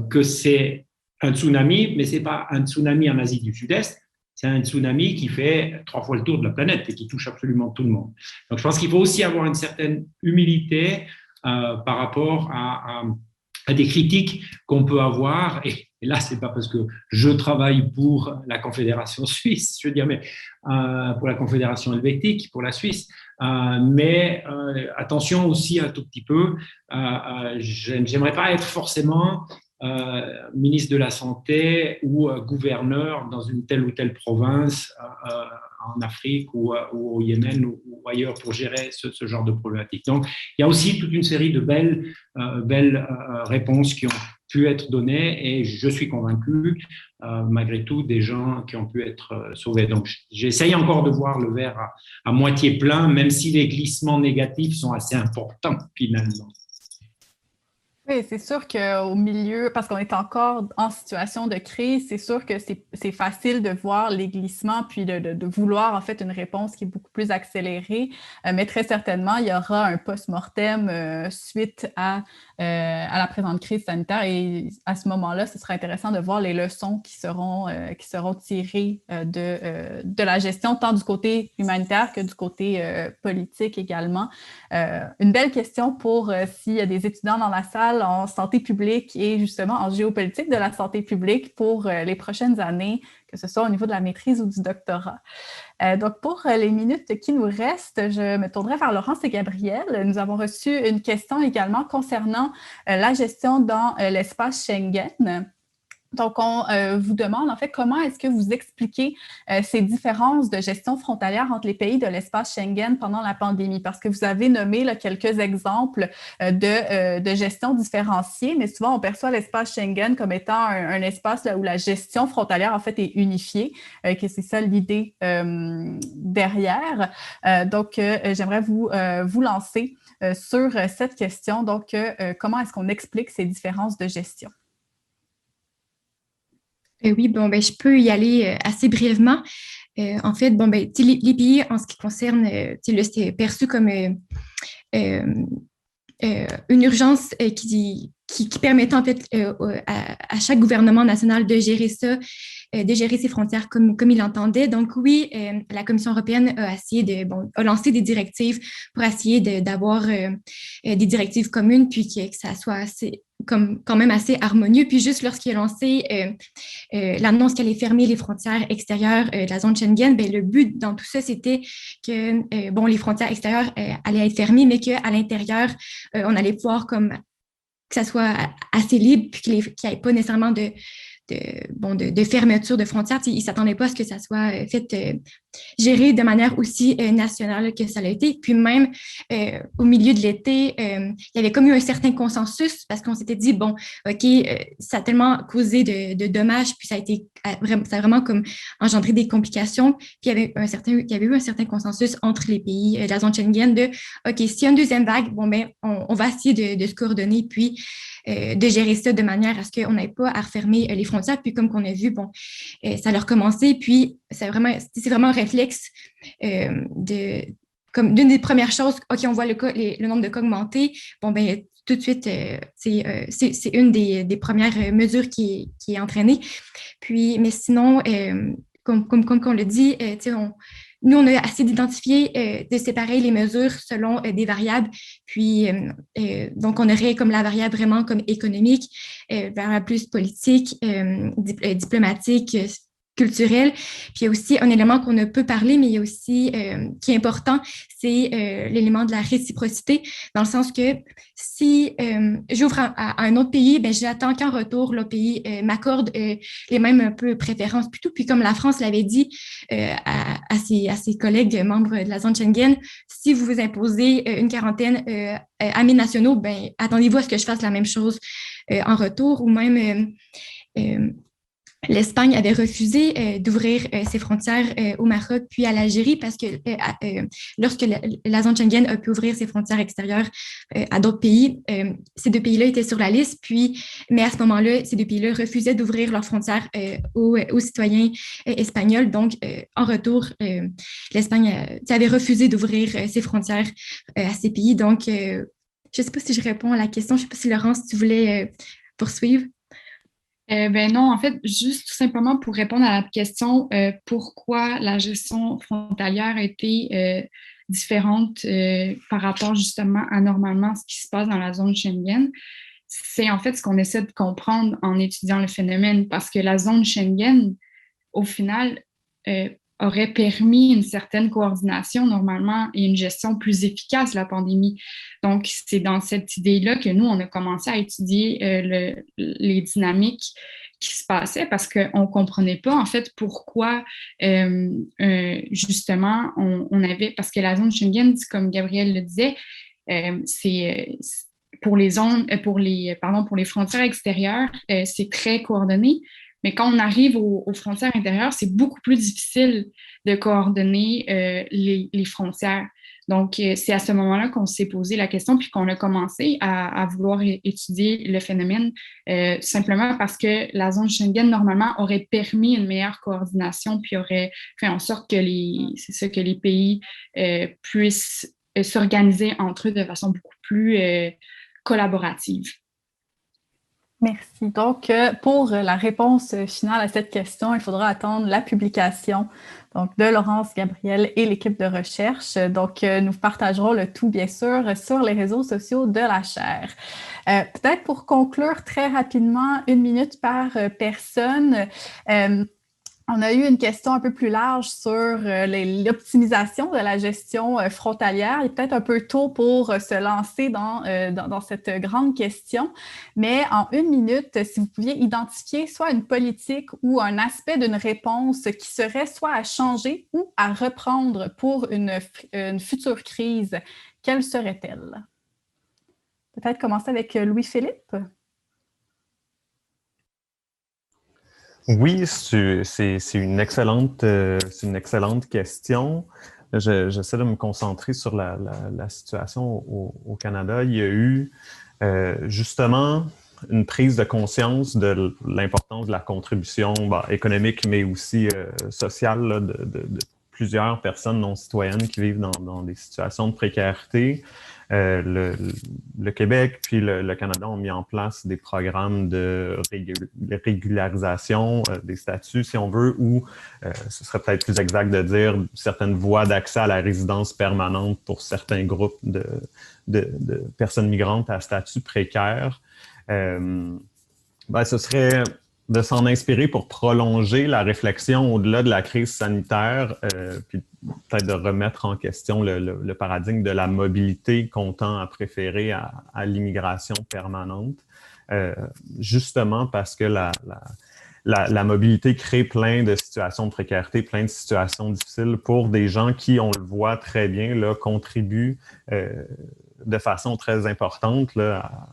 que c'est un tsunami, mais ce n'est pas un tsunami en Asie du Sud-Est, c'est un tsunami qui fait 3 fois le tour de la planète et qui touche absolument tout le monde. Donc, je pense qu'il faut aussi avoir une certaine humilité par rapport à des critiques qu'on peut avoir. Et là, ce n'est pas parce que je travaille pour la Confédération suisse, je veux dire, mais pour la Confédération helvétique, pour la Suisse. Mais attention aussi un tout petit peu, j'aimerais pas être forcément ministre de la Santé ou gouverneur dans une telle ou telle province en Afrique ou au Yémen ou ailleurs pour gérer ce genre de problématique. Donc, il y a aussi toute une série de belles réponses qui ont pu être données et je suis convaincu, malgré tout, des gens qui ont pu être sauvés. Donc, j'essaye encore de voir le verre à moitié plein, même si les glissements négatifs sont assez importants finalement. Oui, c'est sûr qu'au milieu, parce qu'on est encore en situation de crise, c'est sûr que c'est facile de voir les glissements puis de vouloir en fait une réponse qui est beaucoup plus accélérée. Mais très certainement, il y aura un post-mortem suite à la présente crise sanitaire et à ce moment-là, ce sera intéressant de voir les leçons qui seront tirées de la gestion, tant du côté humanitaire que du côté politique également. Une belle question pour s'il y a des étudiants dans la salle en santé publique et justement en géopolitique de la santé publique pour les prochaines années, que ce soit au niveau de la maîtrise ou du doctorat. Donc, pour les minutes qui nous restent, je me tournerai vers Laurence et Gabriel. Nous avons reçu une question également concernant la gestion dans l'espace Schengen. Donc, on vous demande, en fait, comment est-ce que vous expliquez ces différences de gestion frontalière entre les pays de l'espace Schengen pendant la pandémie? Parce que vous avez nommé là, quelques exemples de gestion différenciée, mais souvent, on perçoit l'espace Schengen comme étant un espace là, où la gestion frontalière, en fait, est unifiée, que c'est ça l'idée derrière. Donc, j'aimerais vous lancer sur cette question. Donc, comment est-ce qu'on explique ces différences de gestion? Oui, je peux y aller assez brièvement. En fait, les pays, en ce qui concerne, là, c'est perçu comme une urgence qui permettait en fait à chaque gouvernement national de gérer ça, de gérer ses frontières comme il l'entendait. Donc oui, la Commission européenne a lancé des directives pour essayer d'avoir des directives communes, puis que ça soit assez quand même assez harmonieux. Puis juste lorsqu'il a lancé l'annonce qu'il allait fermer les frontières extérieures de la zone Schengen, le but dans tout ça, c'était que les frontières extérieures allaient être fermées, mais qu'à l'intérieur, on allait pouvoir que ça soit assez libre, puis qu'il n'y ait pas nécessairement de fermeture de frontières. Ils ne s'attendaient pas à ce que ça soit géré de manière aussi nationale que ça l'a été. Puis même au milieu de l'été, il y avait comme eu un certain consensus parce qu'on s'était dit, ça a tellement causé de dommages, puis ça a vraiment comme engendré des complications. Puis il y avait eu un certain consensus entre les pays de la zone Schengen de, OK, s'il y a une deuxième vague, on va essayer de se coordonner, puis de gérer ça de manière à ce qu'on n'ait pas à refermer les frontières. Puis comme qu'on a vu, ça a recommencé. Puis c'est vraiment un réflexe comme d'une des premières choses, OK, on voit le nombre de cas augmenter. Tout de suite, c'est une des premières mesures qui est entraînée. Puis, mais sinon, comme on le dit, nous, on a essayé d'identifier, de séparer les mesures selon des variables. Puis, donc, on aurait comme la variable vraiment comme économique, variable plus politique, diplomatique, culturelle. Puis il y a aussi un élément qu'on ne peut parler, mais il y a aussi, qui est important, c'est l'élément de la réciprocité, dans le sens que si j'ouvre à un autre pays, ben, j'attends qu'en retour, le pays m'accorde les mêmes un peu préférences plutôt. Puis comme la France l'avait dit à ses collègues membres de la zone Schengen, si vous vous imposez une quarantaine à mes nationaux, ben, attendez-vous à ce que je fasse la même chose en retour, ou même l'Espagne avait refusé d'ouvrir ses frontières au Maroc puis à l'Algérie parce que lorsque la zone Schengen a pu ouvrir ses frontières extérieures à d'autres pays, ces deux pays-là étaient sur la liste, mais à ce moment-là, ces deux pays-là refusaient d'ouvrir leurs frontières aux citoyens espagnols. Donc, en retour, l'Espagne avait refusé d'ouvrir ses frontières à ces pays. Donc, je ne sais pas si je réponds à la question. Je ne sais pas si, Laurence, tu voulais poursuivre. Ben non, en fait, juste tout simplement pour répondre à la question pourquoi la gestion frontalière a été différente par rapport justement à normalement ce qui se passe dans la zone Schengen, c'est en fait ce qu'on essaie de comprendre en étudiant le phénomène, parce que la zone Schengen, au final, aurait permis une certaine coordination normalement et une gestion plus efficace de la pandémie. Donc, c'est dans cette idée-là que nous, on a commencé à étudier les dynamiques qui se passaient, parce qu'on ne comprenait pas en fait pourquoi justement on avait, parce que la zone Schengen, comme Gabriel le disait, c'est pour les frontières extérieures, c'est très coordonné. Mais quand on arrive aux frontières intérieures, c'est beaucoup plus difficile de coordonner les frontières. Donc, c'est à ce moment-là qu'on s'est posé la question, puis qu'on a commencé à vouloir étudier le phénomène, simplement parce que la zone Schengen, normalement, aurait permis une meilleure coordination, puis aurait fait en sorte que les pays puissent s'organiser entre eux de façon beaucoup plus collaborative. Merci. Donc, pour la réponse finale à cette question, il faudra attendre la publication donc, de Laurence, Gabriel et l'équipe de recherche. Donc, nous partagerons le tout, bien sûr, sur les réseaux sociaux de la chaire. Peut-être pour conclure très rapidement, 1 minute par personne, on a eu une question un peu plus large sur l'optimisation de la gestion frontalière. Il est peut-être un peu tôt pour se lancer dans cette grande question, mais en 1 minute, si vous pouviez identifier soit une politique ou un aspect d'une réponse qui serait soit à changer ou à reprendre pour une future crise, quelle serait-elle? Peut-être commencer avec Louis-Philippe? Oui, c'est une excellente question. J'essaie de me concentrer sur la situation au Canada. Il y a eu justement une prise de conscience de l'importance de la contribution économique, mais aussi sociale là, de plusieurs personnes non citoyennes qui vivent dans des situations de précarité. Le Québec puis le Canada ont mis en place des programmes de régularisation des statuts, si on veut, ou ce serait peut-être plus exact de dire certaines voies d'accès à la résidence permanente pour certains groupes de personnes migrantes à statut précaire. Ce serait de s'en inspirer pour prolonger la réflexion au-delà de la crise sanitaire, puis peut-être de remettre en question le paradigme de la mobilité qu'on tend à préférer à l'immigration permanente, justement parce que la mobilité crée plein de situations de précarité, plein de situations difficiles pour des gens qui, on le voit très bien, là, contribuent de façon très importante là,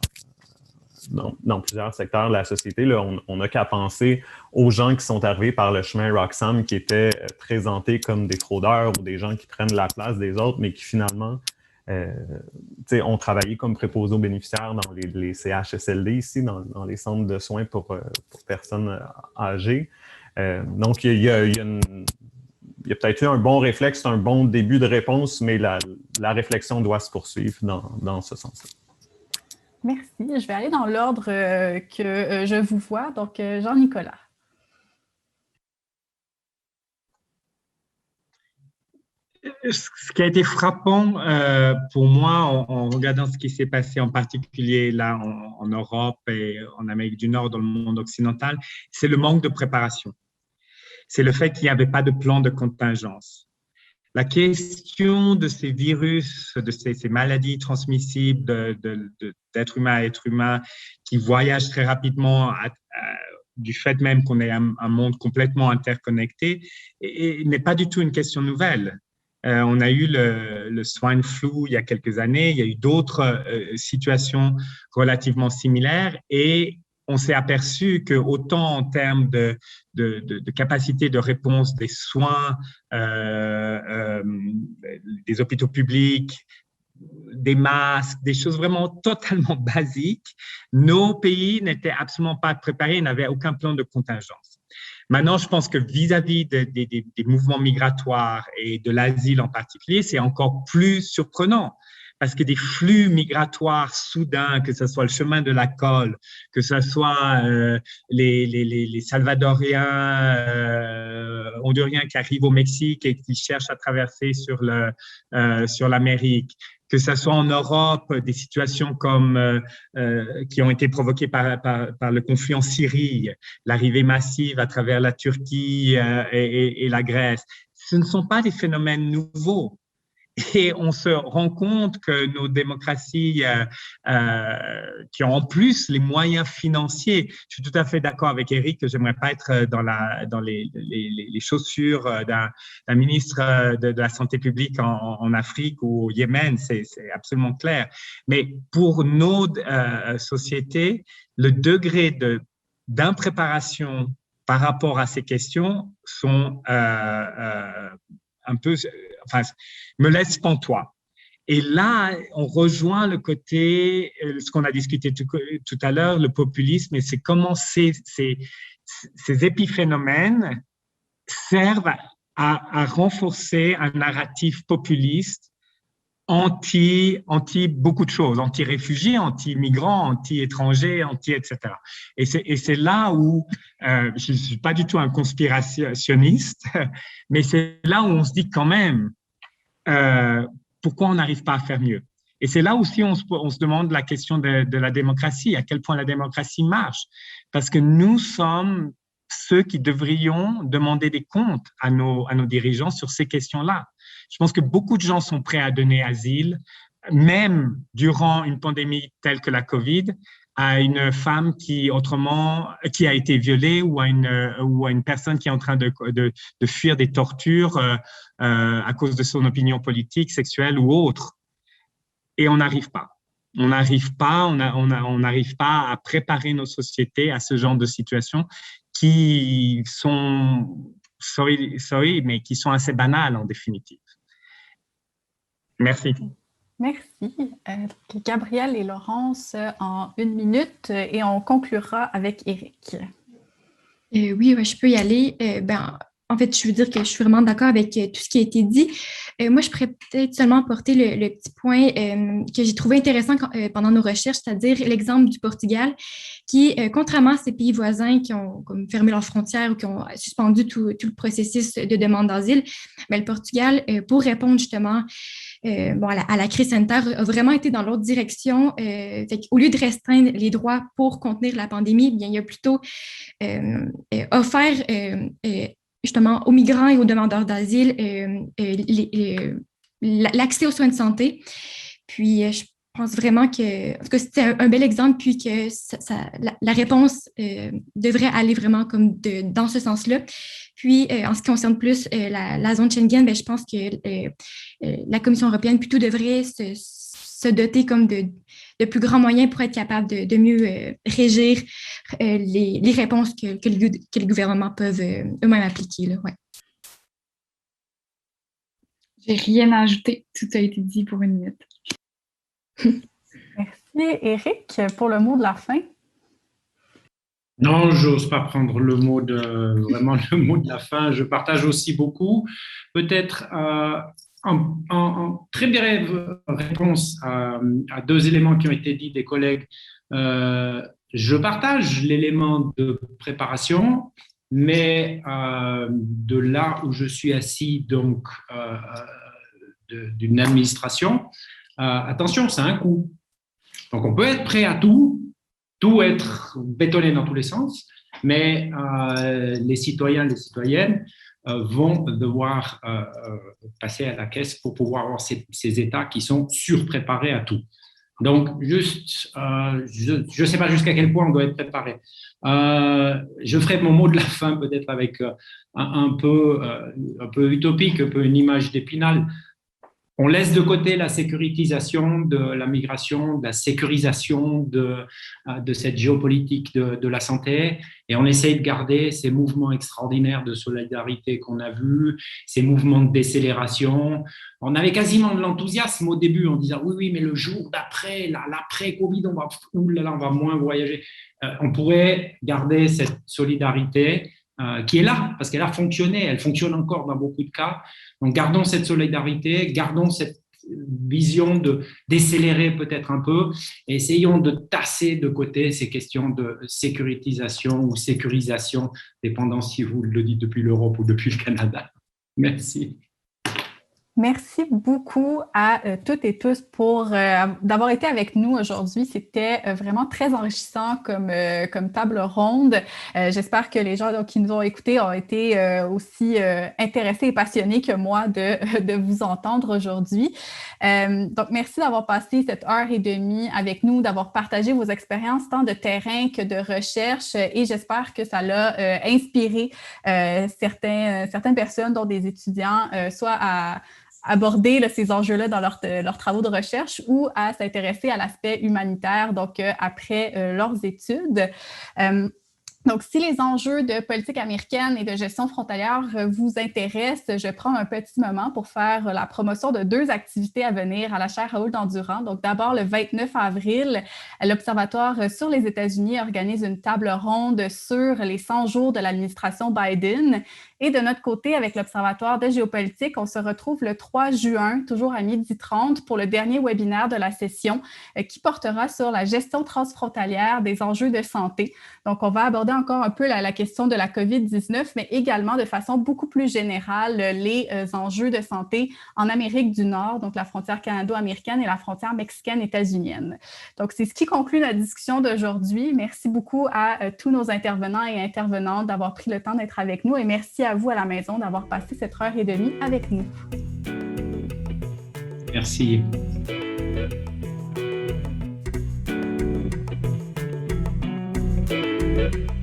dans plusieurs secteurs de la société. Là, on n'a qu'à penser aux gens qui sont arrivés par le chemin Roxham, qui étaient présentés comme des fraudeurs ou des gens qui prennent la place des autres, mais qui finalement ont travaillé comme préposés aux bénéficiaires dans les CHSLD ici, dans les centres de soins pour personnes âgées. Donc, il y a peut-être eu un bon réflexe, un bon début de réponse, mais la réflexion doit se poursuivre dans ce sens-là. Merci. Je vais aller dans l'ordre que je vous vois. Donc, Jean-Nicolas. Ce qui a été frappant pour moi en regardant ce qui s'est passé en particulier là en Europe et en Amérique du Nord, dans le monde occidental, c'est le manque de préparation. c'est le fait qu'il n'y avait pas de plan de contingence. La question de ces virus, de ces maladies transmissibles d'être humain à être humain qui voyagent très rapidement du fait même qu'on est un monde complètement interconnecté, et n'est pas du tout une question nouvelle. On a eu le swine flu il y a quelques années, il y a eu d'autres situations relativement similaires et on s'est aperçu que autant en termes de capacité de réponse des soins, des hôpitaux publics, des masques, des choses vraiment totalement basiques, nos pays n'étaient absolument pas préparés, n'avaient aucun plan de contingence. Maintenant, je pense que vis-à-vis des mouvements migratoires et de l'asile en particulier, c'est encore plus surprenant parce que des flux migratoires soudains, que ce soit le chemin de la colle, que ce soit les Salvadoriens, Honduriens qui arrivent au Mexique et qui cherchent à traverser sur l'Amérique, que ce soit en Europe, des situations comme qui ont été provoquées par le conflit en Syrie, l'arrivée massive à travers la Turquie et la Grèce. Ce ne sont pas des phénomènes nouveaux. Et on se rend compte que nos démocraties qui ont en plus les moyens financiers, je suis tout à fait d'accord avec Eric que j'aimerais pas être dans les chaussures d'un ministre de la Santé publique en Afrique ou au Yémen, c'est absolument clair. Mais pour nos sociétés, le degré d'impréparation par rapport à ces questions sont un peu, enfin, me laisse pantois. Et là, on rejoint le côté, ce qu'on a discuté tout à l'heure, le populisme, et c'est comment ces épiphénomènes servent à renforcer un narratif populiste anti beaucoup de choses, anti-réfugiés, anti-migrants, anti-étrangers, etc. Et c'est là où, je ne suis pas du tout un conspirationniste, mais c'est là où on se dit quand même, pourquoi on n'arrive pas à faire mieux? Et c'est là aussi on se demande la question de la démocratie, à quel point la démocratie marche. Parce que nous sommes ceux qui devrions demander des comptes à nos dirigeants sur ces questions-là. Je pense que beaucoup de gens sont prêts à donner asile, même durant une pandémie telle que la COVID, à une femme qui a été violée ou à une personne qui est en train de fuir des tortures à cause de son opinion politique, sexuelle ou autre. Et on n'arrive pas. On n'arrive pas à préparer nos sociétés à ce genre de situations qui sont, sorry, mais qui sont assez banales en définitive. Merci. Merci. Gabrielle et Laurence en 1 minute et on conclura avec Eric. Oui, je peux y aller. En fait, je veux dire que je suis vraiment d'accord avec tout ce qui a été dit. Moi, je pourrais peut-être seulement apporter le petit point que j'ai trouvé intéressant pendant nos recherches, c'est-à-dire l'exemple du Portugal, qui, contrairement à ses pays voisins qui ont comme fermé leurs frontières ou qui ont suspendu tout le processus de demande d'asile, le Portugal, pour répondre justement à la crise sanitaire, a vraiment été dans l'autre direction. Au lieu de restreindre les droits pour contenir la pandémie, bien, il a plutôt offert justement aux migrants et aux demandeurs d'asile l'accès aux soins de santé. Puis, je pense vraiment que, en tout cas, c'était un bel exemple, puis que la réponse devrait aller vraiment comme dans ce sens-là. Puis, en ce qui concerne plus la zone Schengen, je pense que la Commission européenne plutôt devrait se doter comme de plus grands moyens pour être capable de mieux régir les réponses que les gouvernements peuvent eux-mêmes appliquer. Là, ouais. J'ai rien à ajouter. Tout a été dit pour 1 minute. Merci. Eric, pour le mot de la fin. Non, j'ose pas prendre vraiment le mot de la fin. Je partage aussi beaucoup. Peut-être en très brève réponse à 2 éléments qui ont été dits des collègues. Je partage l'élément de préparation, mais de là où je suis assis, donc d'une administration, attention, c'est un coût. Donc on peut être prêt à tout être bétonné dans tous les sens, mais les citoyens, les citoyennes vont devoir passer à la caisse pour pouvoir avoir ces États qui sont surpréparés à tout. Donc, juste, je ne sais pas jusqu'à quel point on doit être préparé. Je ferai mon mot de la fin peut-être avec un peu utopique, un peu une image d'Épinal. On laisse de côté la sécurisation de la migration, de la sécurisation de cette géopolitique de la santé, et on essaye de garder ces mouvements extraordinaires de solidarité qu'on a vus, ces mouvements de décélération. On avait quasiment de l'enthousiasme au début en disant oui, mais le jour d'après, l'après-Covid, on va moins voyager. On pourrait garder cette solidarité qui est là, parce qu'elle a fonctionné, elle fonctionne encore dans beaucoup de cas. Donc, gardons cette solidarité, gardons cette vision de décélérer peut-être un peu, et essayons de tasser de côté ces questions de sécurisation ou sécurisation, dépendant si vous le dites depuis l'Europe ou depuis le Canada. Merci. Merci beaucoup à toutes et tous pour d'avoir été avec nous aujourd'hui. C'était vraiment très enrichissant comme table ronde. J'espère que les gens qui nous ont écoutés ont été aussi intéressés et passionnés que moi de vous entendre aujourd'hui. Donc, merci d'avoir passé cette heure et demie avec nous, d'avoir partagé vos expériences tant de terrain que de recherche, et j'espère que ça l'a inspiré certaines personnes, dont des étudiants, soit à aborder ces enjeux-là dans leurs travaux de recherche ou à s'intéresser à l'aspect humanitaire, donc après leurs études. Donc, si les enjeux de politique américaine et de gestion frontalière vous intéressent, je prends un petit moment pour faire la promotion de 2 activités à venir à la chaire Raoul Dandurand. Donc, d'abord, le 29 avril, l'Observatoire sur les États-Unis organise une table ronde sur les 100 jours de l'administration Biden. Et de notre côté, avec l'Observatoire de géopolitique, on se retrouve le 3 juin, toujours à 12h30, pour le dernier webinaire de la session qui portera sur la gestion transfrontalière des enjeux de santé. Donc, on va aborder encore un peu la question de la COVID-19, mais également de façon beaucoup plus générale les enjeux de santé en Amérique du Nord, donc la frontière canado-américaine et la frontière mexicaine-états-unienne. Donc, c'est ce qui conclut notre discussion d'aujourd'hui. Merci beaucoup à tous nos intervenants et intervenantes d'avoir pris le temps d'être avec nous, et merci à vous à la maison d'avoir passé cette heure et demie avec nous. Merci. Thank you.